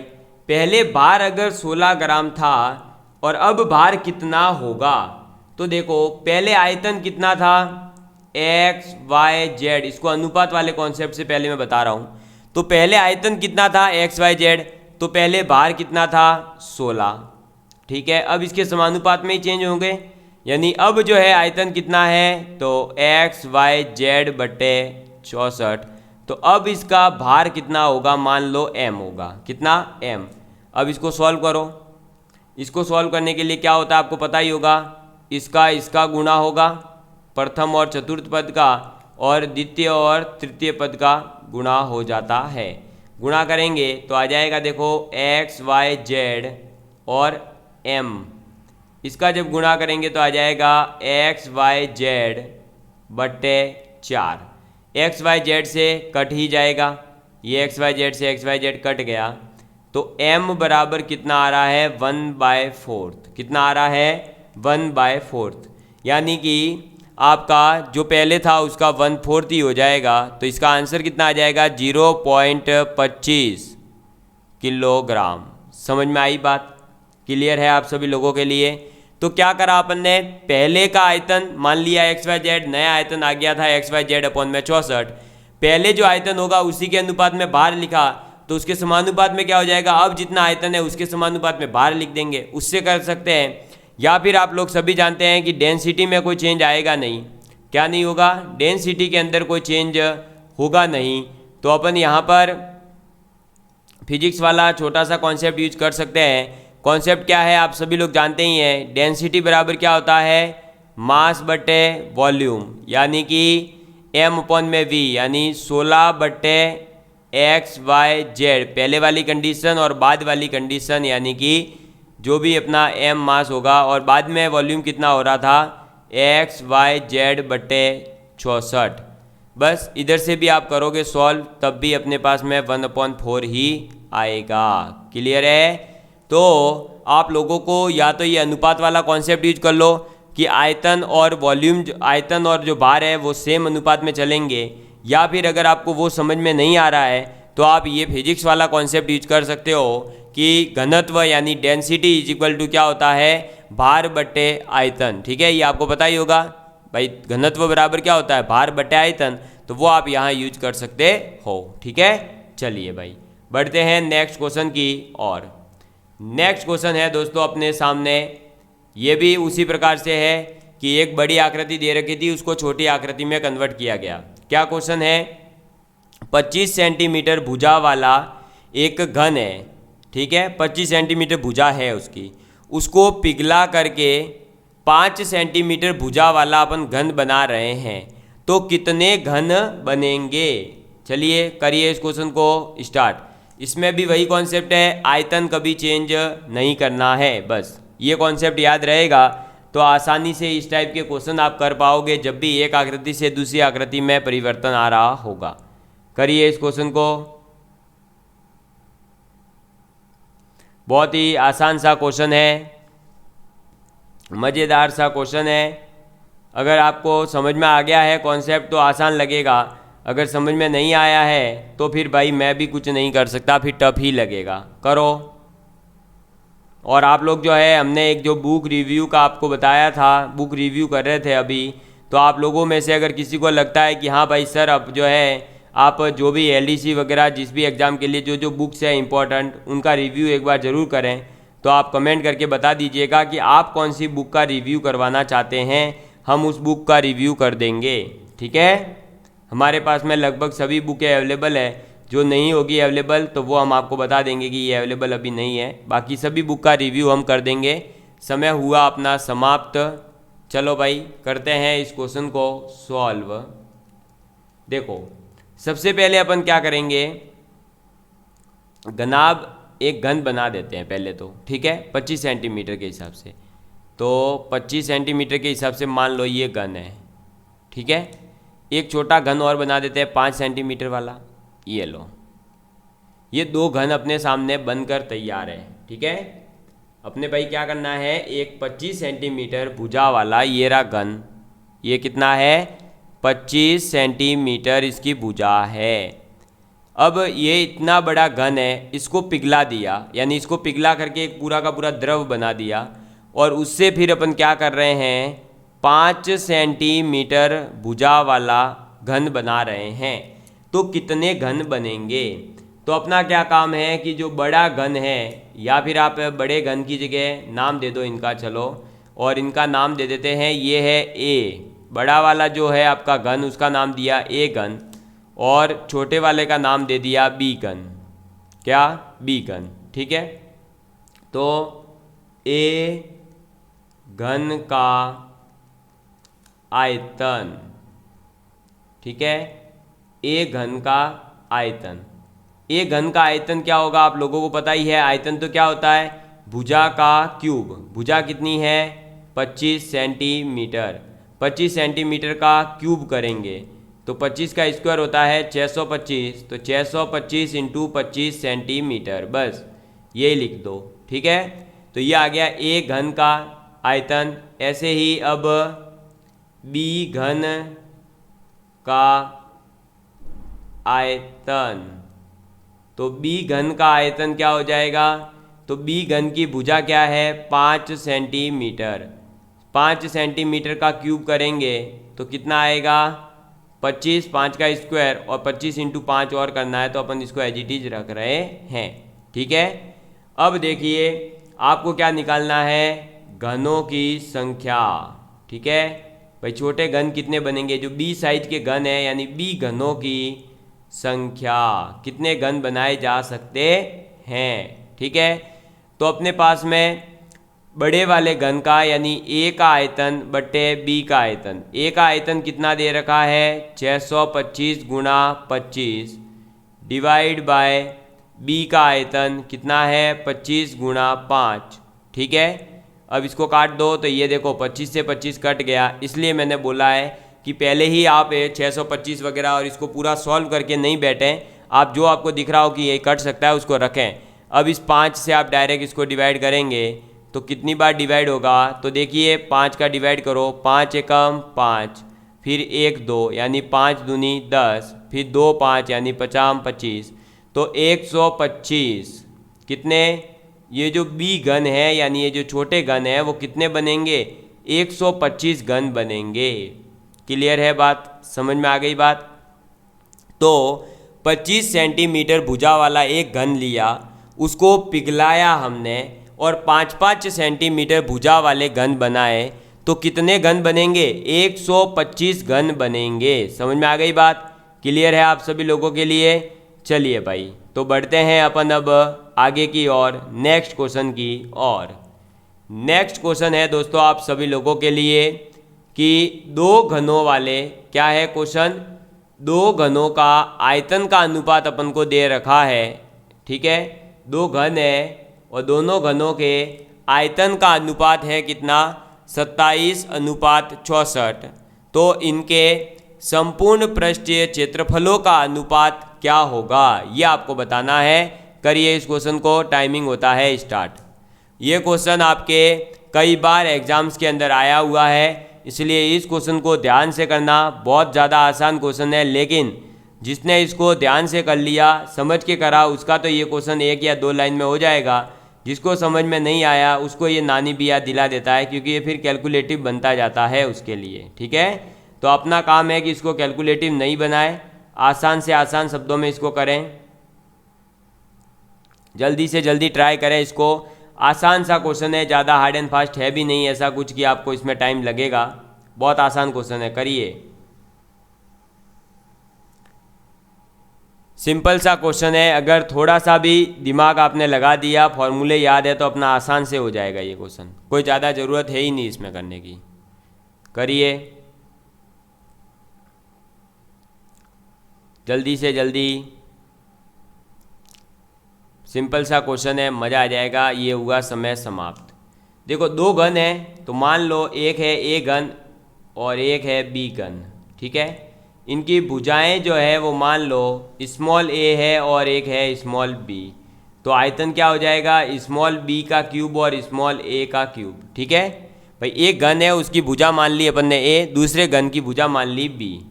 पहले भार अगर 16 ग्राम था और अब भार कितना होगा, तो देखो पहले आयतन कितना था XYZ, इसको अनुपात वाले कॉन्सेप्ट से पहले मैं बता रहा हूँ। तो पहले आयतन कितना था XYZ, तो पहले भार कितना था 16। ठीक है, अब इसके समानुपात में ही चेंज होंगे, यानी अब जो है आयतन कितना है तो XYZ/64। तो अब इसका भार कितना होगा, मान लो m होगा, कितना m। अब इसको सॉल्व करो। इसको सॉल्व करने के लिए क्या होता है आपको पता ही होगा, इसका गुणा होगा प्रथम और चतुर्थ पद का, और द्वितीय और तृतीय पद का गुणा हो जाता है। गुणा करेंगे तो आ जाएगा देखो XYZ और m, इसका जब गुणा करेंगे तो आ जाएगा XYZ/4। XYZ से कट ही जाएगा, ये XYZ से XYZ कट गया, तो m बराबर कितना आ रहा है 1/4। कितना आ रहा है 1/4, यानी कि आपका जो पहले था उसका 1/4 ही हो जाएगा। तो इसका आंसर कितना आ जाएगा 0.25 किलोग्राम। समझ में आई बात, क्लियर है आप सभी लोगों के लिए। तो क्या करा अपन ने, पहले का आयतन मान लिया XYZ, नया आयतन आ गया था XYZ/64। पहले जो आयतन होगा उसी के अनुपात में भार लिखा, तो उसके समानुपात में क्या हो जाएगा, अब जितना आयतन है उसके समानुपात में भार लिख देंगे, उससे कर सकते हैं। या फिर आप लोग सभी जानते हैं कि डेंसिटी में कोई चेंज आएगा नहीं। क्या नहीं होगा, डेंसिटी के अंदर कोई चेंज होगा नहीं। तो अपन यहाँ पर फिजिक्स वाला छोटा सा कॉन्सेप्ट यूज कर सकते हैं। कॉन्सेप्ट क्या है आप सभी लोग जानते ही हैं, डेंसिटी बराबर क्या होता है मास बटे वॉल्यूम, यानी कि m/v, यानी 16/XYZ। पहले वाली कंडीशन और बाद वाली कंडीशन, यानी कि जो भी अपना m मास होगा और बाद में वॉल्यूम कितना हो रहा था XYZ/64। बस इधर से भी आप करोगे सॉल्व, तब भी अपने पास में 1/4 ही आएगा। क्लियर है। तो आप लोगों को या तो ये अनुपात वाला कॉन्सेप्ट यूज कर लो कि आयतन और वॉल्यूम, आयतन और जो भार है वो सेम अनुपात में चलेंगे, या फिर अगर आपको वो समझ में नहीं आ रहा है तो आप ये फिजिक्स वाला कॉन्सेप्ट यूज कर सकते हो कि घनत्व यानी डेंसिटी इज इक्वल टू क्या होता है भार बटे आयतन। ठीक है, ये आपको पता ही होगा भाई, घनत्व बराबर क्या होता है भार बटे आयतन, तो वो आप यहाँ यूज कर सकते हो। ठीक है, चलिए भाई बढ़ते हैं नेक्स्ट क्वेश्चन की और। नेक्स्ट क्वेश्चन है दोस्तों अपने सामने, ये भी उसी प्रकार से है कि एक बड़ी आकृति दे रखी थी, उसको छोटी आकृति में कन्वर्ट किया गया। क्या क्वेश्चन है, 25 सेंटीमीटर भुजा वाला एक घन है। ठीक है, 25 सेंटीमीटर भुजा है उसकी, उसको पिघला करके 5 सेंटीमीटर भुजा वाला अपन घन बना रहे हैं, तो कितने घन बनेंगे। चलिए करिए इस क्वेश्चन को स्टार्ट। इसमें भी वही कॉन्सेप्ट है, आयतन कभी चेंज नहीं करना है, बस ये कॉन्सेप्ट याद रहेगा तो आसानी से इस टाइप के क्वेश्चन आप कर पाओगे जब भी एक आकृति से दूसरी आकृति में परिवर्तन आ रहा होगा। करिए इस क्वेश्चन को, बहुत ही आसान सा क्वेश्चन है, मज़ेदार सा क्वेश्चन है। अगर आपको समझ में आ गया है कॉन्सेप्ट तो आसान लगेगा, अगर समझ में नहीं आया है तो फिर भाई मैं भी कुछ नहीं कर सकता, फिर टफ ही लगेगा। करो। और आप लोग जो है, हमने एक जो बुक रिव्यू का आपको बताया था, बुक रिव्यू कर रहे थे अभी, तो आप लोगों में से अगर किसी को लगता है कि हाँ भाई सर अब जो है आप जो भी LDC वगैरह जिस भी एग्ज़ाम के लिए जो जो बुक्स हैं इंपॉर्टेंट, उनका रिव्यू एक बार ज़रूर करें, तो आप कमेंट करके बता दीजिएगा कि आप कौन सी बुक का रिव्यू करवाना चाहते हैं, हम उस बुक का रिव्यू कर देंगे। ठीक है, हमारे पास में लगभग सभी बुकें अवेलेबल है, जो नहीं होगी अवेलेबल तो वो हम आपको बता देंगे कि ये अवेलेबल अभी नहीं है। बाकी सभी बुक का रिव्यू हम कर देंगे। समय हुआ अपना समाप्त। चलो भाई करते हैं इस क्वेश्चन को सॉल्व। देखो सबसे पहले अपन क्या करेंगे, घनाभ एक घन बना देते हैं पहले तो, ठीक है, 25 सेंटीमीटर के हिसाब से। तो 25 सेंटीमीटर के हिसाब से मान लो ये घन है, ठीक है। एक छोटा घन और बना देते हैं 5 सेंटीमीटर वाला, ये लो। ये दो घन अपने सामने बनकर तैयार है, ठीक है। अपने भाई क्या करना है, एक 25 सेंटीमीटर भुजा वाला ये रहा घन, ये कितना है 25 सेंटीमीटर इसकी भुजा है। अब ये इतना बड़ा घन है, इसको पिघला दिया, यानी इसको पिघला करके एक पूरा का पूरा द्रव बना दिया, और उससे फिर अपन क्या कर रहे हैं 5 सेंटीमीटर भुजा वाला घन बना रहे हैं। तो कितने घन बनेंगे, तो अपना क्या काम है कि जो बड़ा घन है, या फिर आप बड़े घन की जगह नाम दे दो इनका, चलो, और इनका नाम दे देते हैं, ये है ए, बड़ा वाला जो है आपका घन उसका नाम दिया ए घन, और छोटे वाले का नाम दे दिया बी घन, क्या बी घन, ठीक है। तो ए घन का आयतन, ठीक है, ए घन का आयतन, ए घन का आयतन क्या होगा आप लोगों को पता ही है। आयतन तो क्या होता है, भुजा का क्यूब। भुजा कितनी है 25 सेंटीमीटर, 25 सेंटीमीटर का क्यूब करेंगे तो 25 का स्क्वायर होता है 625, तो 625 इंटू 25 सेंटीमीटर, बस यही लिख दो, ठीक है। तो ये आ गया ए घन का आयतन। ऐसे ही अब बी घन का आयतन, तो बी घन का आयतन क्या हो जाएगा, तो बी घन की भुजा क्या है 5 सेंटीमीटर, 5 सेंटीमीटर का क्यूब करेंगे तो कितना आएगा 25, 5 का स्क्वायर, और 25 इंटू 5 और करना है, तो अपन इसको एज इट इज रख रहे हैं, ठीक है। अब देखिए आपको क्या निकालना है, घनों की संख्या, ठीक है भाई। छोटे घन कितने बनेंगे, जो बी साइज के घन है, यानी बी घनों की संख्या, कितने घन बनाए जा सकते हैं, ठीक है। तो अपने पास में बड़े वाले घन का यानी ए का आयतन बटे बी का आयतन, ए का आयतन कितना दे रखा है 625 गुणा 25 डिवाइड बाय बी का आयतन कितना है 25 गुणा 5, ठीक है। अब इसको काट दो तो ये देखो 25 से 25 कट गया, इसलिए मैंने बोला है कि पहले ही आप 625 वगैरह और इसको पूरा सॉल्व करके नहीं बैठें, आप जो आपको दिख रहा हो कि ये कट सकता है उसको रखें। अब इस 5 से आप डायरेक्ट इसको डिवाइड करेंगे तो कितनी बार डिवाइड होगा, तो देखिए 5 का डिवाइड करो, 5 एकम 5, फिर 1 2 यानी 5 दूनी 10, फिर 2 5 यानी 50 25, तो 125 कितने, ये जो बी घन है यानी ये जो छोटे घन है वो कितने बनेंगे 125 घन बनेंगे। क्लियर है बात, समझ में आ गई बात। तो 25 सेंटीमीटर भुजा वाला एक घन लिया, उसको पिघलाया हमने और 5-5 सेंटीमीटर भुजा वाले घन बनाए, तो कितने घन बनेंगे 125 घन बनेंगे। समझ में आ गई बात, क्लियर है आप सभी लोगों के लिए। चलिए भाई तो बढ़ते हैं अपन अब आगे की और नेक्स्ट क्वेश्चन की और। नेक्स्ट क्वेश्चन है दोस्तों आप सभी लोगों के लिए कि दो घनों वाले, क्या है क्वेश्चन, दो घनों का आयतन का अनुपात अपन को दे रखा है, ठीक है। दो घन है और दोनों घनों के आयतन का अनुपात है कितना 27:64, तो इनके संपूर्ण पृष्ठीय क्षेत्रफलों का अनुपात क्या होगा ये आपको बताना है। करिए इस क्वेश्चन को, टाइमिंग होता है स्टार्ट। ये क्वेश्चन आपके कई बार एग्जाम्स के अंदर आया हुआ है, इसलिए इस क्वेश्चन को ध्यान से करना। बहुत ज़्यादा आसान क्वेश्चन है, लेकिन जिसने इसको ध्यान से कर लिया, समझ के करा, उसका तो ये क्वेश्चन 1 या 2 लाइन में हो जाएगा। जिसको समझ में नहीं आया उसको ये नानी भी याद दिला देता है, क्योंकि ये फिर कैलकुलेटिव बनता जाता है उसके लिए, ठीक है। तो अपना काम है कि इसको कैलकुलेटिव नहीं बनाए, आसान से आसान शब्दों में इसको करें, जल्दी से जल्दी ट्राई करें इसको। आसान सा क्वेश्चन है, ज़्यादा हार्ड एंड फास्ट है भी नहीं ऐसा कुछ कि आपको इसमें टाइम लगेगा, बहुत आसान क्वेश्चन है, करिए। सिंपल सा क्वेश्चन है, अगर थोड़ा सा भी दिमाग आपने लगा दिया, फॉर्मूले याद है तो अपना आसान से हो जाएगा ये क्वेश्चन, कोई ज़्यादा ज़रूरत है ही नहीं इसमें करने की। करिए जल्दी से जल्दी, सिंपल सा क्वेश्चन है, मज़ा आ जाएगा। ये हुआ समय समाप्त। देखो दो घन है तो मान लो एक है ए घन और एक है बी घन, ठीक है। इनकी भुजाएं जो है वो मान लो स्मॉल ए है और एक है स्मॉल बी, तो आयतन क्या हो जाएगा, स्मॉल बी का क्यूब और स्मॉल ए का क्यूब, ठीक है। भाई एक घन है उसकी भुजा मान ली अपन ने ए, दूसरे घन की भुजा मान ली बी।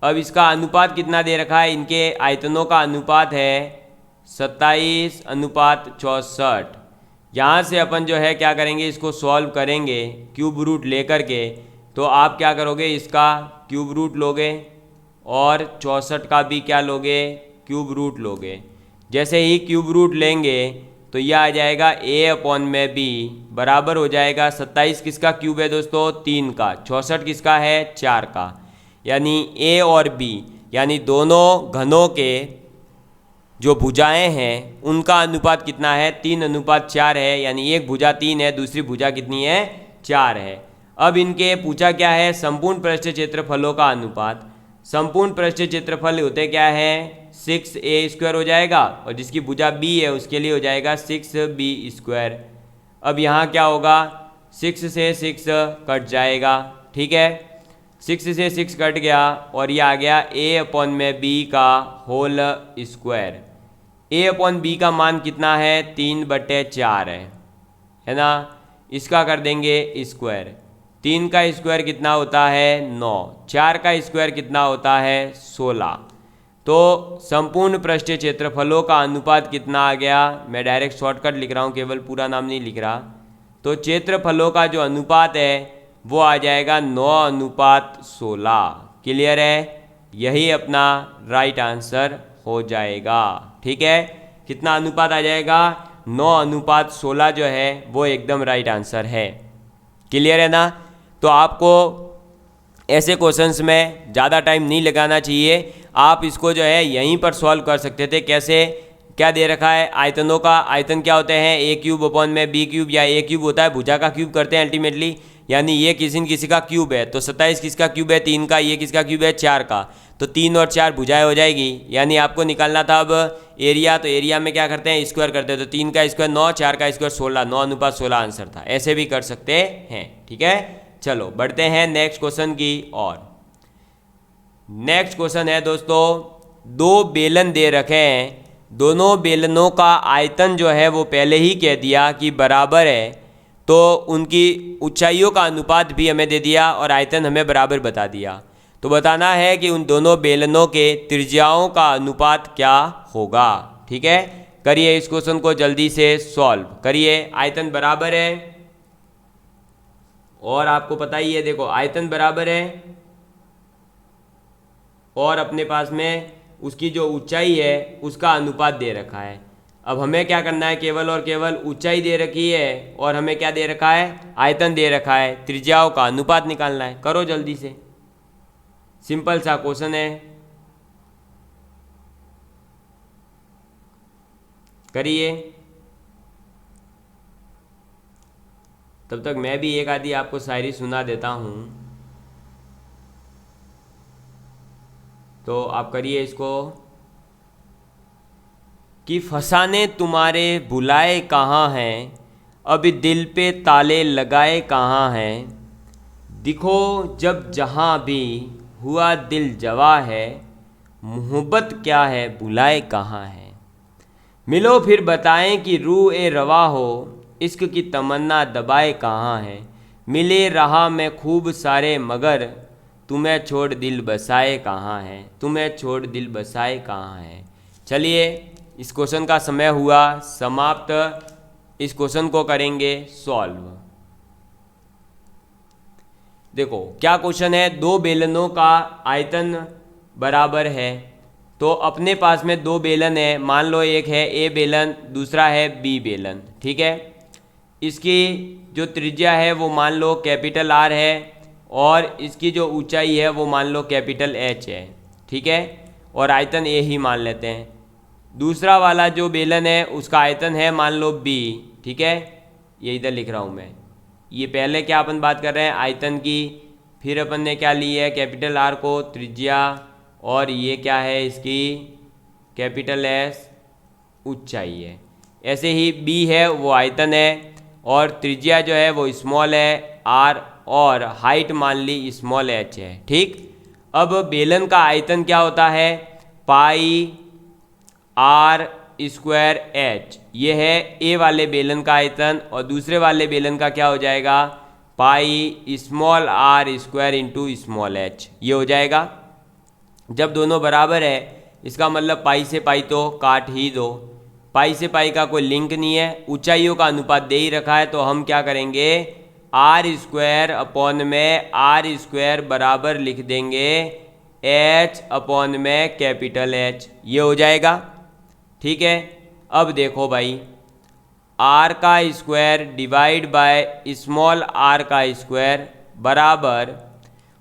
अब इसका अनुपात कितना दे रखा है, इनके आयतनों का अनुपात है 27:64। यहाँ से अपन जो है क्या करेंगे, इसको सॉल्व करेंगे क्यूब रूट लेकर के। तो आप क्या करोगे, इसका क्यूब रूट लोगे और 64 का भी क्या लोगे, क्यूब रूट लोगे। जैसे ही क्यूब रूट लेंगे तो यह आ जाएगा a/b बराबर हो जाएगा 27 किसका क्यूब है दोस्तों, 3 का, 64 किसका है, 4 का। यानी a और b यानी दोनों घनों के जो भुजाएं हैं उनका अनुपात कितना है, 3:4 है। यानी एक भुजा 3 है, दूसरी भुजा कितनी है, 4 है। अब इनके पूछा क्या है, संपूर्ण पृष्ठ क्षेत्रफलों का अनुपात। संपूर्ण पृष्ठ क्षेत्रफल होते क्या है, 6a² हो जाएगा और जिसकी भुजा b है उसके लिए हो जाएगा 6b²। अब यहाँ क्या होगा, 6 से 6 कट जाएगा, ठीक है। 6 से 6 कट गया और ये आ गया a/b का होल स्क्वायर। a/b का मान कितना है, 3/4 है ना। इसका कर देंगे स्क्वायर। 3 का स्क्वायर कितना होता है, 9। 4 का स्क्वायर कितना होता है, 16। तो संपूर्ण पृष्ठीय क्षेत्रफलों का अनुपात कितना आ गया, मैं डायरेक्ट शॉर्टकट लिख रहा हूँ, केवल पूरा नाम नहीं लिख रहा। तो क्षेत्रफलों का जो अनुपात है वो आ जाएगा 9:16। क्लियर है, यही अपना राइट आंसर हो जाएगा, ठीक है। कितना अनुपात आ जाएगा, 9:16 जो है वो एकदम राइट आंसर है। क्लियर है ना। तो आपको ऐसे क्वेश्चंस में ज़्यादा टाइम नहीं लगाना चाहिए, आप इसको जो है यहीं पर सॉल्व कर सकते थे। कैसे, क्या दे रखा है, आयतनों का आयतन क्या होते हैं, a³ या a³ होता है, भुजा का क्यूब करते हैं अल्टीमेटली। यानी ये किसी न किसी का क्यूब है, तो 27 किसका क्यूब है, 3 का, ये किसका क्यूब है, 4 का। तो 3 और 4 भुजाएं हो जाएगी। यानी आपको निकालना था अब एरिया, तो एरिया में क्या करते हैं, स्क्वायर करते हैं। तो 3 का स्क्वायर 9, 4 का स्क्वायर 16, 9:16 आंसर था। ऐसे भी कर सकते हैं, ठीक है। चलो बढ़ते हैं नेक्स्ट क्वेश्चन की ओर। नेक्स्ट क्वेश्चन है दोस्तों, दो बेलन दे रखे हैं, दोनों बेलनों का आयतन जो है वो पहले ही कह दिया कि बराबर है, तो उनकी ऊंचाइयों का अनुपात भी हमें दे दिया और आयतन हमें बराबर बता दिया। तो बताना है कि उन दोनों बेलनों के त्रिज्याओं का अनुपात क्या होगा, ठीक है। करिए इस क्वेश्चन को जल्दी से सॉल्व करिए। आयतन बराबर है और आपको पता ही है, देखो आयतन बराबर है और अपने पास में उसकी जो ऊंचाई है उसका अनुपात दे रखा है। अब हमें क्या करना है, केवल और केवल ऊंचाई दे रखी है और हमें क्या दे रखा है, आयतन दे रखा है, त्रिज्याओं का अनुपात निकालना है। करो जल्दी से, सिंपल सा क्वेश्चन है, करिए। तब तक मैं भी एक आधी आपको शायरी सुना देता हूँ, तो आप करिए इसको। कि फसाने तुम्हारे बुलाए कहाँ हैं, अभी दिल पे ताले लगाए कहाँ हैं, दिखो जब जहाँ भी हुआ दिल जवा है, मोहब्बत क्या है बुलाए कहाँ है, मिलो फिर बताएं कि रूह ए रवा हो, इश्क की तमन्ना दबाए कहाँ है, मिले रहा मैं खूब सारे मगर, तुम्हें छोड़ दिल बसाए कहाँ है, तुम्हें छोड़ दिल बसाए कहाँ है। चलिए इस क्वेश्चन का समय हुआ समाप्त। इस क्वेश्चन को करेंगे सॉल्व। देखो क्या क्वेश्चन है, दो बेलनों का आयतन बराबर है, तो अपने पास में दो बेलन है, मान लो एक है ए बेलन, दूसरा है बी बेलन, ठीक है। इसकी जो त्रिज्या है वो मान लो कैपिटल आर है और इसकी जो ऊंचाई है वो मान लो कैपिटल एच है, ठीक है। और आयतन ए ही मान लेते हैं। दूसरा वाला जो बेलन है उसका आयतन है मान लो बी, ठीक है, ये इधर लिख रहा हूँ मैं। ये पहले क्या अपन बात कर रहे हैं आयतन की, फिर अपन ने क्या ली है कैपिटल आर को त्रिज्या, और ये क्या है इसकी कैपिटल एस ऊंचाई है। ऐसे ही बी है वो आयतन है और त्रिज्या जो है वो स्मॉल है आर, और हाइट मान ली स्मॉल एच है, ठीक। अब बेलन का आयतन क्या होता है पाई आर स्क्वायर एच, ये है ए वाले बेलन का आयतन, और दूसरे वाले बेलन का क्या हो जाएगा pi small R square into small H, ये हो जाएगा। जब दोनों बराबर है इसका मतलब पाई से पाई तो काट ही दो, पाई से पाई का कोई लिंक नहीं है, ऊंचाइयों का अनुपात दे ही रखा है, तो हम क्या करेंगे आर स्क्वायर अपॉन में आर स्क्वायर बराबर लिख देंगे एच अपॉन में कैपिटल एच, ये हो जाएगा, ठीक है। अब देखो भाई आर का square divide by small R का स्क्वायर बराबर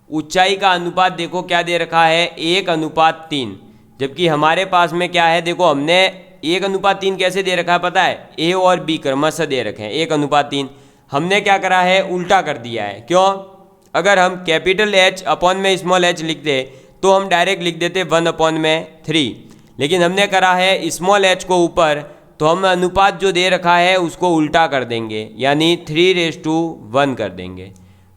ऊंचाई का अनुपात देखो क्या दे रखा है 1:3, जबकि हमारे पास में क्या है देखो हमने 1:3 कैसे दे रखा है पता है, ए और बी क्रमशः दे रखे हैं 1:3, हमने क्या करा है उल्टा कर दिया है। क्यों? अगर हम कैपिटल एच अपॉन में स्मॉल एच लिखते तो हम डायरेक्ट लिख देते 1/3, लेकिन हमने करा है स्मॉल एच को ऊपर, तो हम अनुपात जो दे रखा है उसको उल्टा कर देंगे, यानी 3:1 कर देंगे।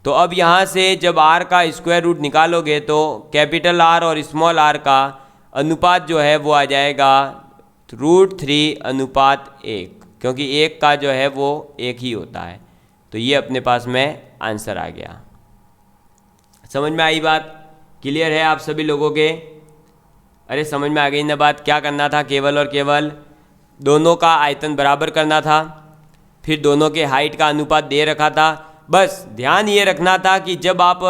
तो अब यहाँ से जब आर का स्क्वायर रूट निकालोगे तो कैपिटल आर और स्मॉल आर का अनुपात जो है वो आ जाएगा √3:1, क्योंकि एक का जो है वो एक ही होता है। तो ये अपने पास में आंसर आ गया। समझ में आई बात? क्लियर है आप सभी लोगों के? अरे समझ में आ गई ना बात? क्या करना था, केवल और केवल दोनों का आयतन बराबर करना था, फिर दोनों के हाइट का अनुपात दे रखा था। बस ध्यान ये रखना था कि जब आप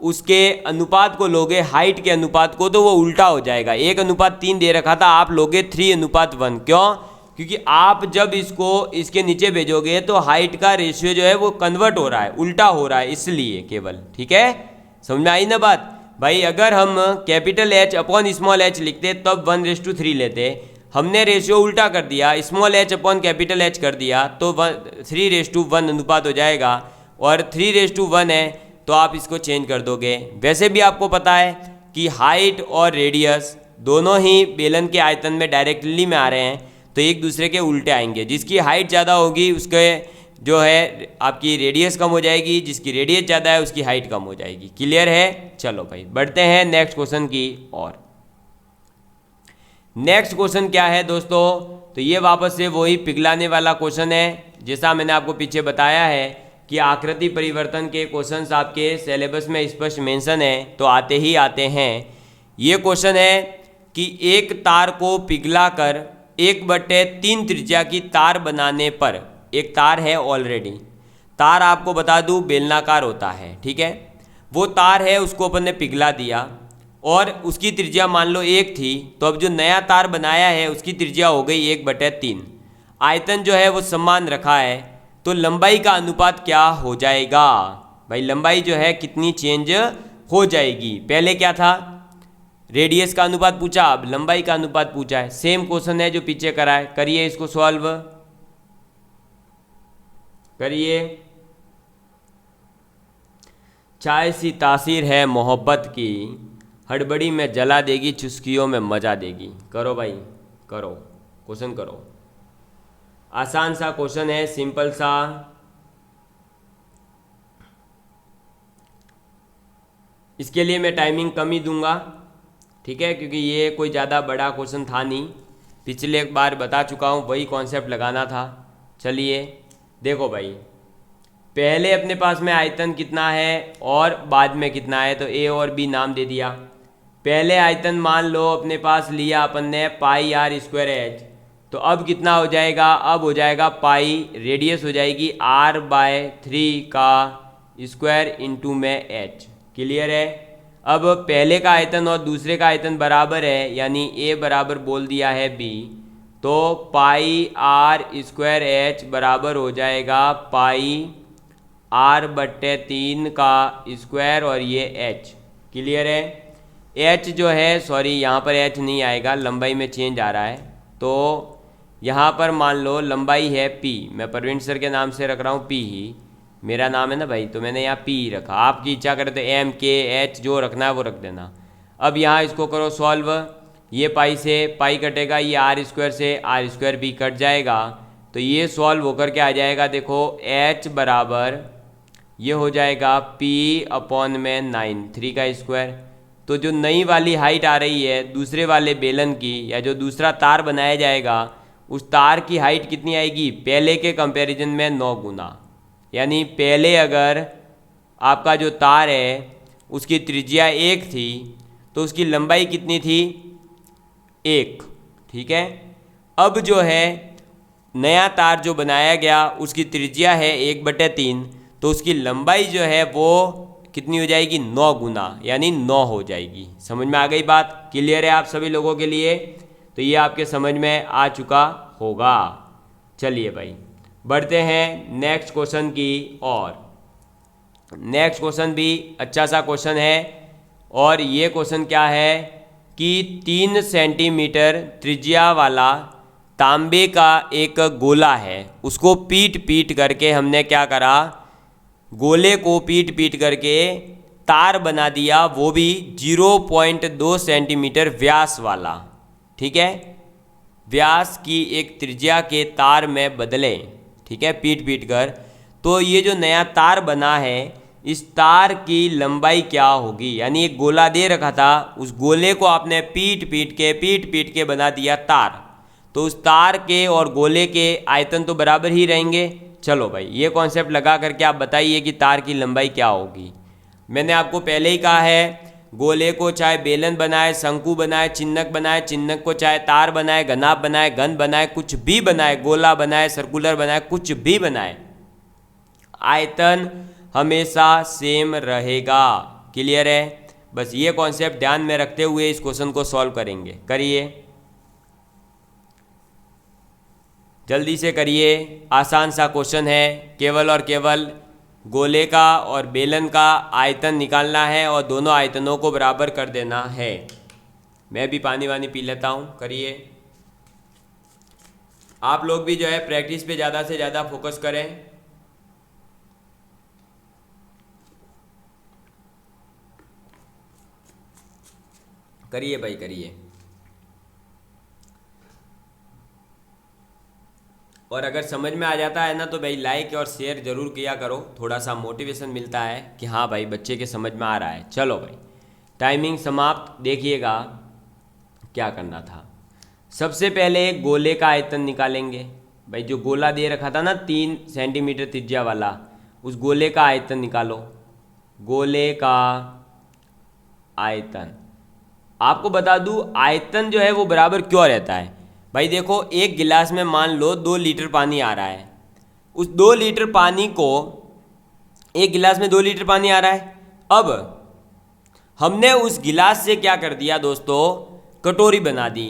उसके अनुपात को लोगे हाइट के अनुपात को तो वो उल्टा हो जाएगा। 1:3 दे रखा था, आप लोगे 3:1। क्यों? क्योंकि आप जब इसको इसके नीचे भेजोगे तो हाइट का रेशियो जो है वो कन्वर्ट हो रहा है, उल्टा हो रहा है, इसलिए केवल। ठीक है, समझ में आई ना बात भाई? अगर हम capital H upon small H लिखते तब 1:3 लेते, हमने रेशियो उल्टा कर दिया, small H upon capital H कर दिया, तो 3:1 अनुपात हो जाएगा, और 3:1 है तो आप इसको चेंज कर दोगे। वैसे भी आपको पता है कि हाइट और रेडियस दोनों ही बेलन के आयतन में डायरेक्टली में आ रहे हैं, तो एक दूसरे के उल्टे आएंगे। जिसकी हाइट ज़्यादा होगी उसके जो है आपकी रेडियस कम हो जाएगी, जिसकी रेडियस ज़्यादा है उसकी हाइट कम हो जाएगी। क्लियर है? चलो भाई बढ़ते हैं नेक्स्ट क्वेश्चन की ओर। नेक्स्ट क्वेश्चन क्या है दोस्तों? तो ये वापस से वही पिघलाने वाला क्वेश्चन है। जैसा मैंने आपको पीछे बताया है कि आकृति परिवर्तन के क्वेश्चंस आपके सिलेबस में स्पष्ट मेंशन है, तो आते ही आते हैं। ये क्वेश्चन है कि एक तार को पिघलाकर 1/3 त्रिज्या की तार बनाने पर, एक तार है ऑलरेडी, तार आपको बता दूं बेलनाकार होता है, ठीक है। वो तार है उसको अपन ने पिघला दिया और उसकी त्रिज्या मान लो 1 थी, तो अब जो नया तार बनाया है उसकी त्रिज्या हो गई 1/3। आयतन जो है वो समान रखा है, तो लंबाई का अनुपात क्या हो जाएगा भाई? लंबाई जो है कितनी चेंज हो जाएगी? पहले क्या था, रेडियस का अनुपात पूछा, अब लंबाई का अनुपात पूछा है। सेम क्वेश्चन है जो पीछे करा है, करिए इसको सॉल्व करिए। चाय सी तासीर है मोहब्बत की, हड़बड़ी में जला देगी, चुस्कियों में मजा देगी। करो भाई करो, क्वेश्चन करो। आसान सा क्वेश्चन है, सिंपल सा। इसके लिए मैं टाइमिंग कम ही दूंगा, ठीक है, क्योंकि ये कोई ज़्यादा बड़ा क्वेश्चन था नहीं। पिछले एक बार बता चुका हूँ, वही कॉन्सेप्ट लगाना था। चलिए देखो भाई, पहले अपने पास में आयतन कितना है और बाद में कितना है, तो ए और बी नाम दे दिया। पहले आयतन मान लो अपने पास लिया अपन ने πr²h, तो अब कितना हो जाएगा? अब हो जाएगा पाई, रेडियस हो जाएगी r/3 का स्क्वायर इंटू में h। क्लियर है? अब पहले का आयतन और दूसरे का आयतन बराबर है, यानी a बराबर बोल दिया है b, तो πr² बराबर हो जाएगा πr/3 का स्क्वायर और ये h। क्लियर है? एच जो है, सॉरी यहाँ पर एच नहीं आएगा, लंबाई में चेंज आ रहा है। तो यहाँ पर मान लो लंबाई है पी, मैं प्रवीण सर के नाम से रख रहा हूँ पी ही, मेरा नाम है ना भाई, तो मैंने यहाँ पी रखा। आपकी इच्छा करे तो एम के एच जो रखना है वो रख देना। अब यहाँ इसको करो सॉल्व, ये पाई से पाई कटेगा, ये आर स्क्वायर से आर स्क्वायर भी कट जाएगा, तो ये सॉल्व होकर के आ जाएगा। देखो एच बराबर ये हो जाएगा पी अपॉन में 9, 3 का स्क्वायर। तो जो नई वाली हाइट आ रही है दूसरे वाले बेलन की, या जो दूसरा तार बनाया जाएगा उस तार की हाइट कितनी आएगी, पहले के कंपैरिजन में 9 गुना। यानी पहले अगर आपका जो तार है उसकी त्रिज्या 1 थी तो उसकी लंबाई कितनी थी, 1, ठीक है। अब जो है नया तार जो बनाया गया उसकी त्रिज्या है 1/3, तो उसकी लंबाई जो है वो कितनी हो जाएगी, 9 गुना, यानी 9 हो जाएगी। समझ में आ गई बात, क्लियर है आप सभी लोगों के लिए? तो ये आपके समझ में आ चुका होगा। चलिए भाई बढ़ते हैं नेक्स्ट क्वेश्चन की ओर। नेक्स्ट क्वेश्चन भी अच्छा सा क्वेश्चन है, और ये क्वेश्चन क्या है कि 3 सेंटीमीटर त्रिज्या वाला तांबे का एक गोला है, उसको पीट पीट करके हमने क्या करा, गोले को पीट पीट करके तार बना दिया, वो भी 0.2 सेंटीमीटर व्यास वाला, ठीक है। व्यास की एक त्रिज्या के तार में बदलें, ठीक है, पीट पीट कर। तो ये जो नया तार बना है इस तार की लंबाई क्या होगी, यानी एक गोला दे रखा था, उस गोले को आपने पीट पीट के बना दिया तार, तो उस तार के और गोले के आयतन तो बराबर ही रहेंगे। चलो भाई ये कॉन्सेप्ट लगा करके आप बताइए कि तार की लंबाई क्या होगी। मैंने आपको पहले ही कहा है, गोले को चाहे बेलन बनाए, शंकु बनाए, चिन्हक बनाए, चिन्हक को चाहे तार बनाए, घनाभ बनाए, घन बनाए, कुछ भी बनाए, गोला बनाए, सर्कुलर बनाए, कुछ भी बनाए, आयतन हमेशा सेम रहेगा। क्लियर है? बस ये कॉन्सेप्ट ध्यान में रखते हुए इस क्वेश्चन को सॉल्व करेंगे। करिए, जल्दी से करिए, आसान सा क्वेश्चन है। केवल और केवल गोले का और बेलन का आयतन निकालना है और दोनों आयतनों को बराबर कर देना है। मैं भी पानी वानी पी लेता हूँ। करिए, आप लोग भी जो है प्रैक्टिस पे ज़्यादा से ज़्यादा फोकस करें। करिए भाई करिए। और अगर समझ में आ जाता है ना तो भाई लाइक और शेयर ज़रूर किया करो, थोड़ा सा मोटिवेशन मिलता है कि हाँ भाई बच्चे के समझ में आ रहा है। चलो भाई टाइमिंग समाप्त। देखिएगा क्या करना था। सबसे पहले गोले का आयतन निकालेंगे। भाई जो गोला दे रखा था ना 3 सेंटीमीटर त्रिज्या वाला, उस गोले का आयतन निकालो। गोले का आयतन, आपको बता दूं आयतन जो है वो बराबर क्यों रहता है। भाई देखो, एक गिलास में मान लो 2 लीटर पानी आ रहा है, उस 2 लीटर पानी को, एक गिलास में 2 लीटर पानी आ रहा है, अब हमने उस गिलास से क्या कर दिया दोस्तों, कटोरी बना दी,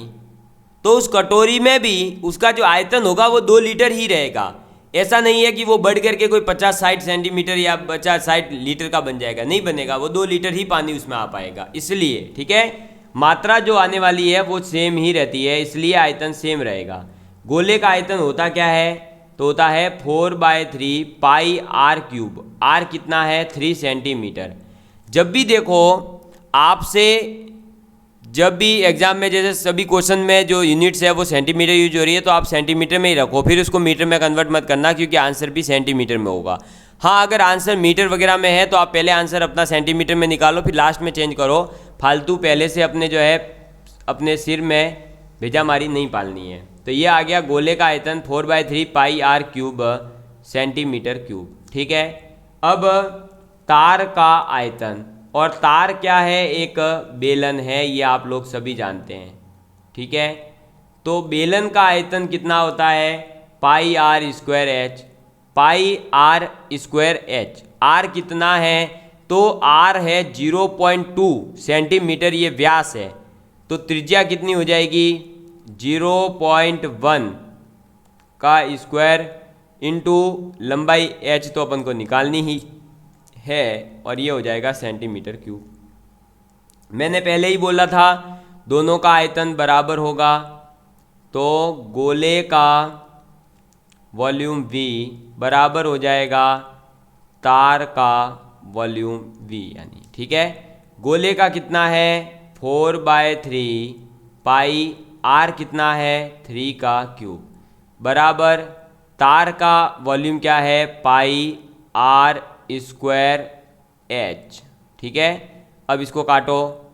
तो उस कटोरी में भी उसका जो आयतन होगा वो 2 लीटर ही रहेगा। ऐसा नहीं है कि वो बढ़ करके कोई 50-60 सेंटीमीटर या 50-60 लीटर का बन जाएगा, नहीं बनेगा, वो 2 लीटर ही पानी उसमें आ पाएगा। इसलिए ठीक है, मात्रा जो आने वाली है वो सेम ही रहती है, इसलिए आयतन सेम रहेगा। गोले का आयतन होता क्या है, तो होता है 4/3 पाई आर क्यूब। आर कितना है, 3 सेंटीमीटर। जब भी देखो आपसे, जब भी एग्जाम में जैसे सभी क्वेश्चन में जो यूनिट्स है वो सेंटीमीटर यूज हो रही है, तो आप सेंटीमीटर में ही रखो, फिर उसको मीटर में कन्वर्ट मत करना, क्योंकि आंसर भी सेंटीमीटर में होगा। हाँ, अगर आंसर मीटर वगैरह में है तो आप पहले आंसर अपना सेंटीमीटर में निकालो, फिर लास्ट में चेंज करो। फालतू पहले से अपने जो है अपने सिर में भेजामारी नहीं पालनी है। तो ये आ गया गोले का आयतन 4/3 पाई आर क्यूब सेंटीमीटर क्यूब। ठीक है, अब तार का आयतन, और तार क्या है, एक बेलन है, ये आप लोग सभी जानते हैं। ठीक है, तो बेलन का आयतन कितना होता है, pi r square h. Pi r square h, r कितना है, तो आर है 0.2 सेंटीमीटर, ये व्यास है, तो त्रिज्या कितनी हो जाएगी, 0.1 का स्क्वायर इंटू लंबाई एच तो अपन को निकालनी ही है, और ये हो जाएगा सेंटीमीटर क्यूब। मैंने पहले ही बोला था दोनों का आयतन बराबर होगा, तो गोले का वॉल्यूम V बराबर हो जाएगा तार का वॉल्यूम V यानी, ठीक है। गोले का कितना है 4/3 पाई R कितना है 3 का क्यूब बराबर तार का वॉल्यूम क्या है पाई R² H, ठीक है। अब इसको काटो,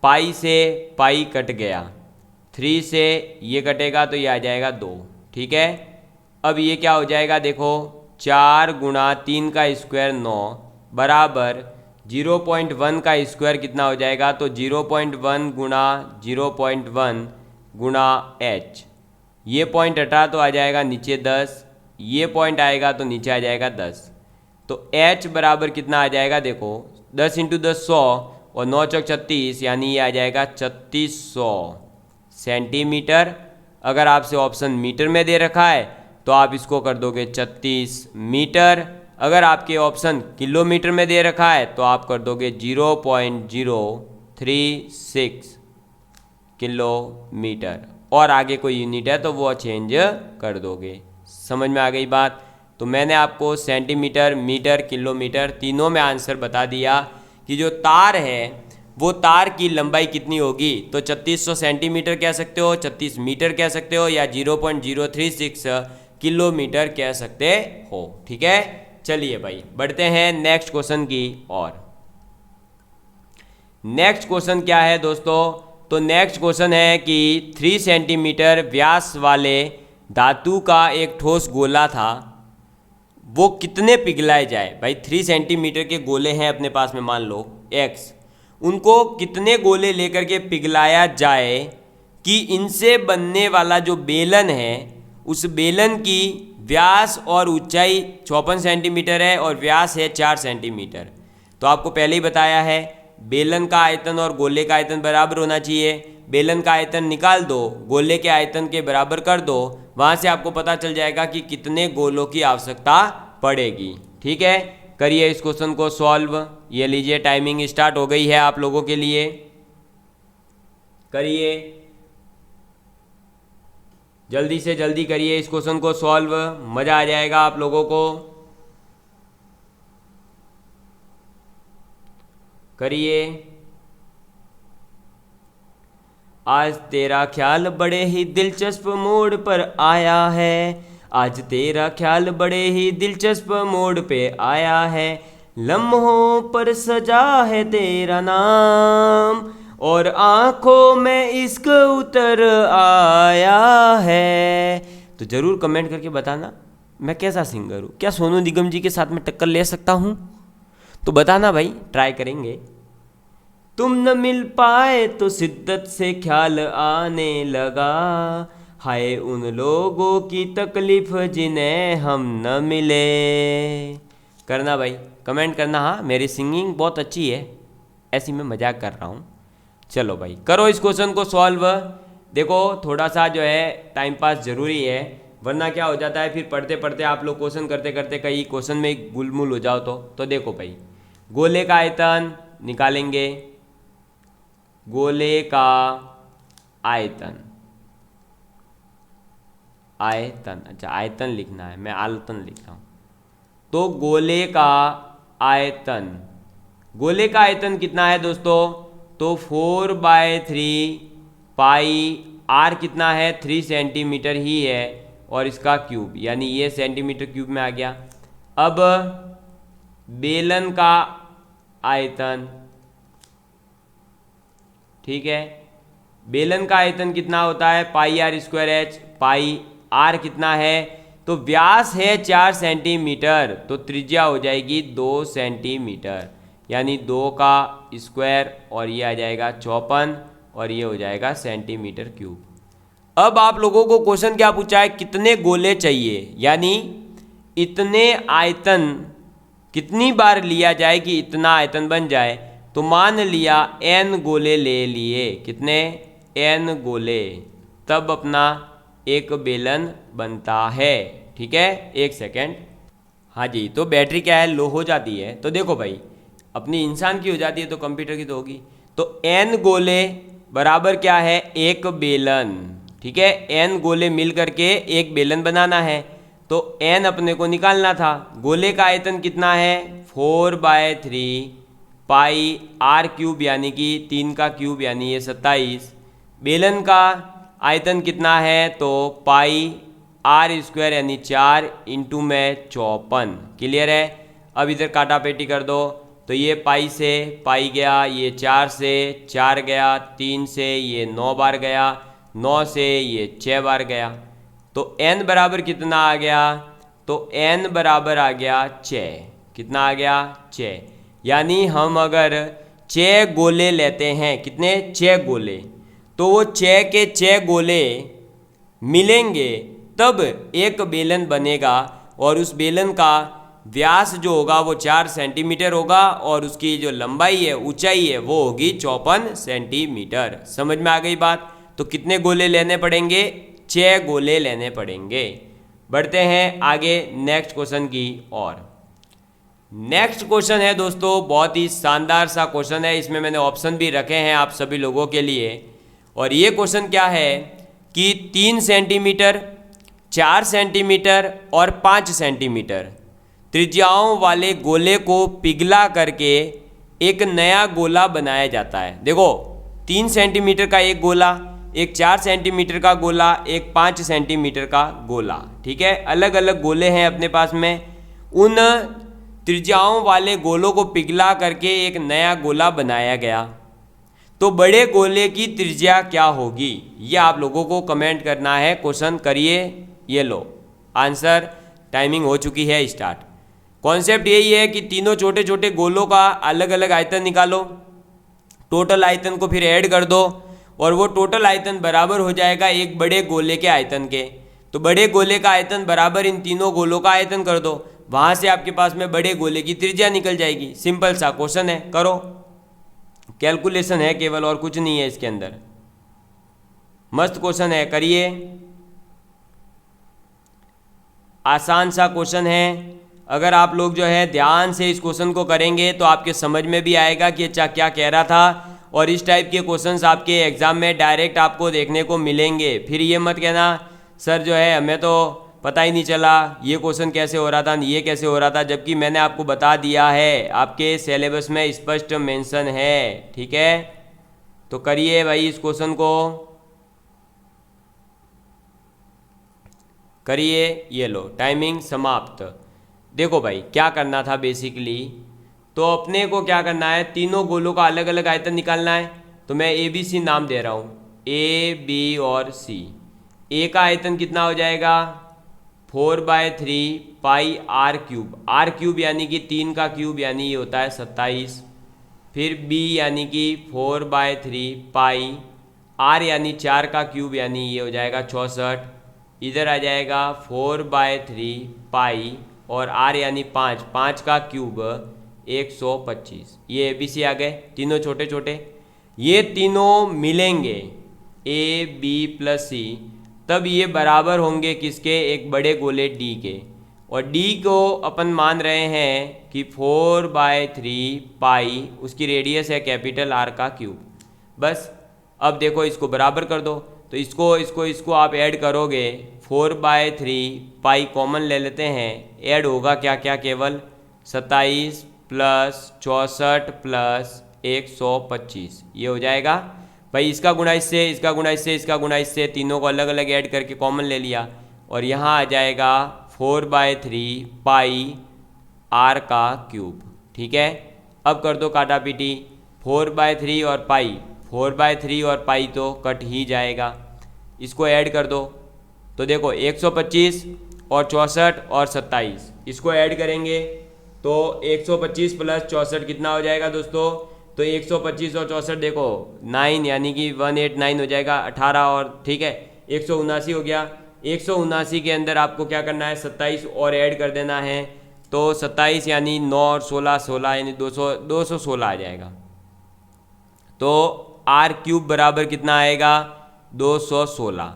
पाई से पाई कट गया, 3 से ये कटेगा तो ये आ जाएगा 2, ठीक है। अब ये क्या हो जाएगा देखो 4 गुणा 3 का स्क्वायर 9 बराबर 0.1 का स्क्वायर कितना हो जाएगा, तो 0.1 गुणा 0.1 गुणा H, ये पॉइंट हटा तो आ जाएगा नीचे 10, ये पॉइंट आएगा तो नीचे आ जाएगा 10, तो H बराबर कितना आ जाएगा देखो 10 × 10 100 और 9 चौक 36 यानी ये आ जाएगा 3600 सेंटीमीटर। अगर आपसे ऑप्शन मीटर में दे रखा है तो आप इसको कर दोगे 36 मीटर, अगर आपके ऑप्शन किलोमीटर में दे रखा है तो आप कर दोगे 0.036 किलोमीटर, और आगे कोई यूनिट है तो वो चेंज कर दोगे। समझ में आ गई बात। तो मैंने आपको सेंटीमीटर, मीटर, किलोमीटर तीनों में आंसर बता दिया कि जो तार है वो तार की लंबाई कितनी होगी, तो 3600 सेंटीमीटर कह सकते हो, 36 मीटर कह सकते हो, या 0.036 किलोमीटर कह सकते हो, ठीक है। चलिए भाई बढ़ते हैं नेक्स्ट क्वेश्चन की ओर। नेक्स्ट क्वेश्चन क्या है दोस्तों, तो नेक्स्ट क्वेश्चन है कि 3 सेंटीमीटर व्यास वाले धातु का एक ठोस गोला था, वो कितने पिघलाए जाए। भाई 3 सेंटीमीटर के गोले हैं अपने पास में, मान लो X, उनको कितने गोले लेकर के पिघलाया जाए कि इनसे बनने वाला जो बेलन है उस बेलन की व्यास और ऊंचाई 54 सेंटीमीटर है और व्यास है 4 सेंटीमीटर। तो आपको पहले ही बताया है बेलन का आयतन और गोले का आयतन बराबर होना चाहिए। बेलन का आयतन निकाल दो, गोले के आयतन के बराबर कर दो, वहाँ से आपको पता चल जाएगा कि कितने गोलों की आवश्यकता पड़ेगी, ठीक है। करिए इस क्वेश्चन को सॉल्व। ये लीजिए टाइमिंग स्टार्ट हो गई है आप लोगों के लिए, करिए जल्दी से जल्दी करिए इस क्वेश्चन को सॉल्व, मज़ा आ जाएगा आप लोगों को। करिए। आज तेरा ख्याल बड़े ही दिलचस्प मोड़ पर आया है, आज तेरा ख्याल बड़े ही दिलचस्प मोड़ पे आया है, लम्हों पर सजा है तेरा नाम और आंखों में इश्क उतर आया है। तो ज़रूर कमेंट करके बताना मैं कैसा सिंगर हूँ, क्या सोनू निगम जी के साथ में टक्कर ले सकता हूँ, तो बताना भाई, ट्राई करेंगे। तुम न मिल पाए तो शिद्दत से ख्याल आने लगा, हाय उन लोगों की तकलीफ जिन्हें हम न मिले। करना भाई, कमेंट करना। हाँ मेरी सिंगिंग बहुत अच्छी है, ऐसी मैं मजाक कर रहा हूँ। चलो भाई करो इस क्वेश्चन को सॉल्व। देखो थोड़ा सा जो है टाइम पास ज़रूरी है, वरना क्या हो जाता है फिर पढ़ते पढ़ते आप लोग क्वेश्चन करते करते कहीं क्वेश्चन में गुलमुल हो जाओ। तो देखो भाई गोले का आयतन निकालेंगे, गोले का आयतन, आयतन, अच्छा आयतन लिखना है, मैं आलतन लिख रहा हूँ। तो गोले का आयतन, गोले का आयतन कितना है दोस्तों, तो 4/3 पाई R कितना है 3 सेंटीमीटर ही है और इसका क्यूब, यानी ये सेंटीमीटर क्यूब में आ गया। अब बेलन का आयतन, ठीक है, बेलन का आयतन कितना होता है पाई R² H, पाई R कितना है, तो व्यास है 4 सेंटीमीटर, तो त्रिज्या हो जाएगी 2 सेंटीमीटर, यानी 2 का स्क्वायर और ये आ जाएगा 54 और ये हो जाएगा सेंटीमीटर क्यूब। अब आप लोगों को क्वेश्चन क्या पूछा है, कितने गोले चाहिए, यानी इतने आयतन कितनी बार लिया जाए कि इतना आयतन बन जाए। तो मान लिया n गोले ले लिए, कितने n गोले, तब अपना एक बेलन बनता है, ठीक है। एक सेकेंड, हाँ जी, तो बैटरी क्या है लो हो जाती है, तो देखो भाई अपनी इंसान की हो जाती है तो कंप्यूटर की तो होगी। तो n गोले बराबर क्या है, एक बेलन। ठीक है, n गोले मिल करके एक बेलन बनाना है, तो n अपने को निकालना था। गोले का आयतन कितना है, 4/3 पाई r क्यूब यानी कि 3 का क्यूब यानी ये 27। बेलन का आयतन कितना है, तो पाई r स्क्वायर यानी 4 इंटू में 54। क्लियर है। अब इधर काटा पेटी कर दो, तो ये पाई से पाई गया, ये 4 से 4 गया, 3 से ये 9 बार गया, 9 से ये 6 बार गया। तो n बराबर कितना आ गया, तो n बराबर आ गया 6। कितना आ गया, 6। यानी हम अगर 6 गोले लेते हैं, कितने, 6 गोले, तो वो 6 के 6 गोले मिलेंगे तब एक बेलन बनेगा, और उस बेलन का व्यास जो होगा वो 4 सेंटीमीटर होगा, और उसकी जो लंबाई है, ऊंचाई है, वो होगी 54 सेंटीमीटर। समझ में आ गई बात। तो कितने गोले लेने पड़ेंगे, 6 गोले लेने पड़ेंगे। बढ़ते हैं आगे नेक्स्ट क्वेश्चन की ओर। नेक्स्ट क्वेश्चन है दोस्तों, बहुत ही शानदार सा क्वेश्चन है। इसमें मैंने ऑप्शन भी रखे हैं आप सभी लोगों के लिए। और ये क्वेश्चन क्या है कि 3 सेंटीमीटर, 4 सेंटीमीटर और 5 सेंटीमीटर त्रिज्याओं वाले गोले को पिघला करके एक नया गोला बनाया जाता है। देखो, 3 सेंटीमीटर का एक गोला, एक 4 सेंटीमीटर का गोला, एक 5 सेंटीमीटर का गोला। ठीक है, अलग अलग गोले हैं अपने पास में। उन त्रिज्याओं वाले गोलों को पिघला करके एक नया गोला बनाया गया। तो बड़े गोले की त्रिज्या क्या होगी, ये आप लोगों को कमेंट करना है। क्वेश्चन करिए, ये लो आंसर। टाइमिंग हो चुकी है स्टार्ट। कॉन्सेप्ट यही है कि तीनों छोटे छोटे गोलों का अलग अलग आयतन निकालो, टोटल आयतन को फिर ऐड कर दो, और वो टोटल आयतन बराबर हो जाएगा एक बड़े गोले के आयतन के। तो बड़े गोले का आयतन बराबर इन तीनों गोलों का आयतन कर दो, वहाँ से आपके पास में बड़े गोले की त्रिज्या निकल जाएगी। सिंपल सा क्वेश्चन है, करो। कैलकुलेशन है केवल, और कुछ नहीं है इसके अंदर। मस्त क्वेश्चन है, करिए। आसान सा क्वेश्चन है। अगर आप लोग जो है ध्यान से इस क्वेश्चन को करेंगे तो आपके समझ में भी आएगा कि अच्छा क्या कह रहा था। और इस टाइप के क्वेश्चंस आपके एग्जाम में डायरेक्ट आपको देखने को मिलेंगे। फिर ये मत कहना सर जो है हमें तो पता ही नहीं चला ये क्वेश्चन कैसे हो रहा था, ये कैसे हो रहा था, जबकि मैंने आपको बता दिया है, आपके सिलेबस में स्पष्ट मेंशन है। ठीक है, तो करिए भाई इस क्वेश्चन को, करिए। ये लो, टाइमिंग समाप्त। देखो भाई क्या करना था बेसिकली, तो अपने को क्या करना है, तीनों गोलों का अलग अलग आयतन निकालना है। तो मैं ABC नाम दे रहा हूँ, A, B और C। A का आयतन कितना हो जाएगा, 4/3 पाई R क्यूब। R क्यूब यानी कि 3 का क्यूब यानी ये होता है 27। फिर B यानी कि 4/3 पाई R यानी 4 का क्यूब यानी ये हो जाएगा 64। इधर आ जाएगा 4/3 पाई और R यानी 5 का क्यूब 125। ये ABC आ गए, तीनों छोटे छोटे। ये तीनों मिलेंगे A, B + C, तब ये बराबर होंगे किसके, एक बड़े गोले D के। और D को अपन मान रहे हैं कि 4/3 पाई, उसकी रेडियस है कैपिटल R का क्यूब। बस अब देखो इसको बराबर कर दो, तो इसको आप ऐड करोगे, 4/3 पाई कॉमन ले लेते हैं, ऐड होगा क्या क्या, केवल 27 + 64 + 125, ये हो जाएगा भाई। इसका गुणा इससे, इसका गुणा इससे, इसका गुणा इससे, तीनों को अलग अलग ऐड करके कॉमन ले लिया, और यहाँ आ जाएगा 4/3 पाई R का क्यूब। ठीक है, अब कर दो काटा पीटी, 4/3 और पाई, 4/3 और पाई तो कट ही जाएगा। इसको ऐड कर दो, तो देखो 125 और 64 और 27, इसको ऐड करेंगे तो 125 + 64 कितना हो जाएगा दोस्तों, तो 125 और 64 देखो 9 यानी कि 189 हो जाएगा, 18 और ठीक है 179 हो गया। 179 के अंदर आपको क्या करना है, 27 और ऐड कर देना है, तो 27 यानी 9 और 16, 16 यानी 216 आ जाएगा। तो R क्यूब बराबर कितना आएगा, 216।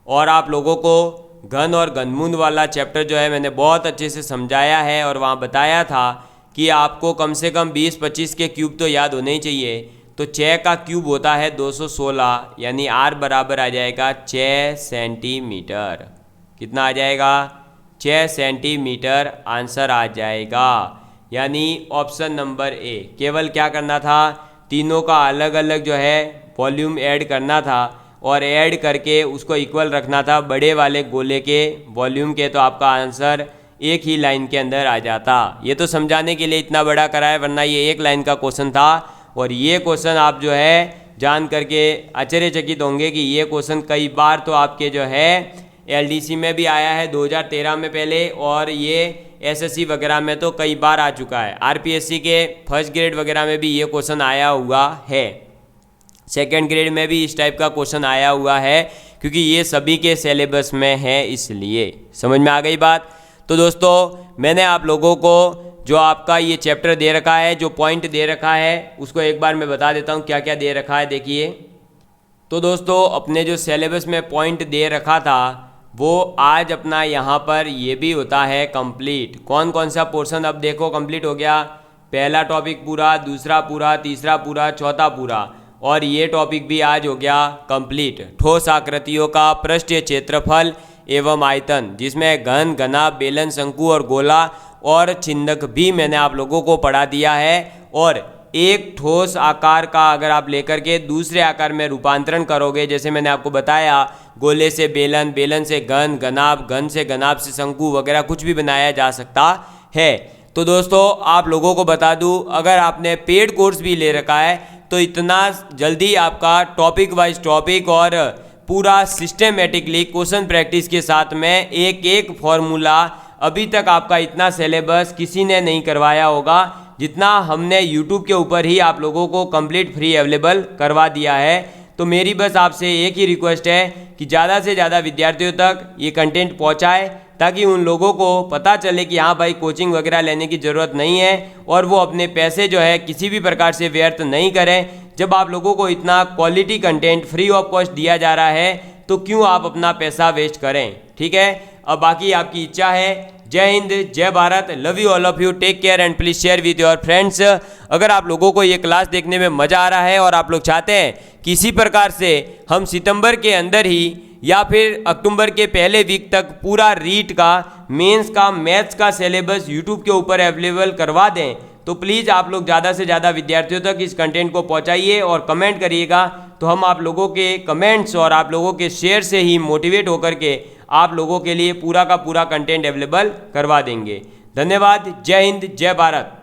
और आप लोगों को घन और घनमूंद वाला चैप्टर जो है मैंने बहुत अच्छे से समझाया है, और वहाँ बताया था कि आपको कम से कम 20-25 के क्यूब तो याद होने ही चाहिए। तो 6 का क्यूब होता है 216, यानी R बराबर आ जाएगा 6 सेंटीमीटर। कितना आ जाएगा? 6 सेंटीमीटर आंसर आ जाएगा। यानी ऑप्शन नंबर ए। केवल क्या करना था, तीनों का अलग अलग जो है वॉल्यूम ऐड करना था और ऐड करके उसको इक्वल रखना था बड़े वाले गोले के वॉल्यूम के, तो आपका आंसर एक ही लाइन के अंदर आ जाता। ये तो समझाने के लिए इतना बड़ा करा है, वरना ये एक लाइन का क्वेश्चन था। और ये क्वेश्चन आप जो है जान करके आश्चर्यचकित होंगे कि ये क्वेश्चन कई बार तो आपके जो है एलडीसी में भी आया है 2013 में पहले, और ये एसएससी वगैरह में तो कई बार आ चुका है। आरपीएससी के फर्स्ट ग्रेड वगैरह में भी ये क्वेश्चन आया हुआ है, सेकेंड ग्रेड में भी इस टाइप का क्वेश्चन आया हुआ है, क्योंकि ये सभी के सिलेबस में है, इसलिए। समझ में आ गई बात? तो दोस्तों मैंने आप लोगों को जो आपका ये चैप्टर दे रखा है, जो पॉइंट दे रखा है, उसको एक बार मैं बता देता हूँ क्या क्या दे रखा है। देखिए, तो दोस्तों अपने जो सिलेबस में पॉइंट दे रखा था वो आज अपना यहाँ पर ये भी होता है कंप्लीट। कौन कौन सा पोर्शन अब देखो कंप्लीट हो गया। पहला टॉपिक पूरा, दूसरा पूरा, तीसरा पूरा, चौथा पूरा, और ये टॉपिक भी आज हो गया कंप्लीट। ठोस आकृतियों का पृष्ठीय क्षेत्रफल एवं आयतन, जिसमें घन, घनाभ, बेलन, शंकु और गोला और छिंदक भी मैंने आप लोगों को पढ़ा दिया है। और एक ठोस आकार का अगर आप लेकर के दूसरे आकार में रूपांतरण करोगे, जैसे मैंने आपको बताया गोले से बेलन, बेलन से घन, घनाभ, घन से घनाभ से शंकु वगैरह कुछ भी बनाया जा सकता है। तो दोस्तों आप लोगों को बता दूं, अगर आपने पेड कोर्स भी ले रखा है तो इतना जल्दी आपका टॉपिक वाइज टॉपिक और पूरा सिस्टेमेटिकली क्वेश्चन प्रैक्टिस के साथ में एक एक फॉर्मूला, अभी तक आपका इतना सिलेबस किसी ने नहीं करवाया होगा जितना हमने YouTube के ऊपर ही आप लोगों को कंप्लीट फ्री अवेलेबल करवा दिया है। तो मेरी बस आपसे एक ही रिक्वेस्ट है कि ज़्यादा से ज़्यादा विद्यार्थियों तक ये कंटेंट पहुँचाए, ताकि उन लोगों को पता चले कि हाँ भाई कोचिंग वगैरह लेने की ज़रूरत नहीं है और वो अपने पैसे जो है किसी भी प्रकार से व्यर्थ नहीं करें। जब आप लोगों को इतना quality content free of cost दिया जा रहा है तो क्यों आप अपना पैसा वेस्ट करें। ठीक है, अब बाकी आपकी इच्छा है। जय हिंद, जय भारत, love you all of you, take care and please share with your friends. अगर आप लोगों को ये क्लास देखने में मज़ा आ रहा है और आप लोग चाहते हैं किसी प्रकार से हम सितंबर के अंदर ही या फिर अक्टूबर के पहले वीक तक पूरा रीट का, मेंस का, मैथ्स का सिलेबस यूट्यूब के ऊपर अवेलेबल करवा दें, तो प्लीज़ आप लोग ज़्यादा से ज़्यादा विद्यार्थियों तक इस कंटेंट को पहुंचाइए और कमेंट करिएगा। तो हम आप लोगों के कमेंट्स और आप लोगों के शेयर से ही मोटिवेट होकर के आप लोगों के लिए पूरा का पूरा कंटेंट अवेलेबल करवा देंगे। धन्यवाद। जय हिंद, जय भारत।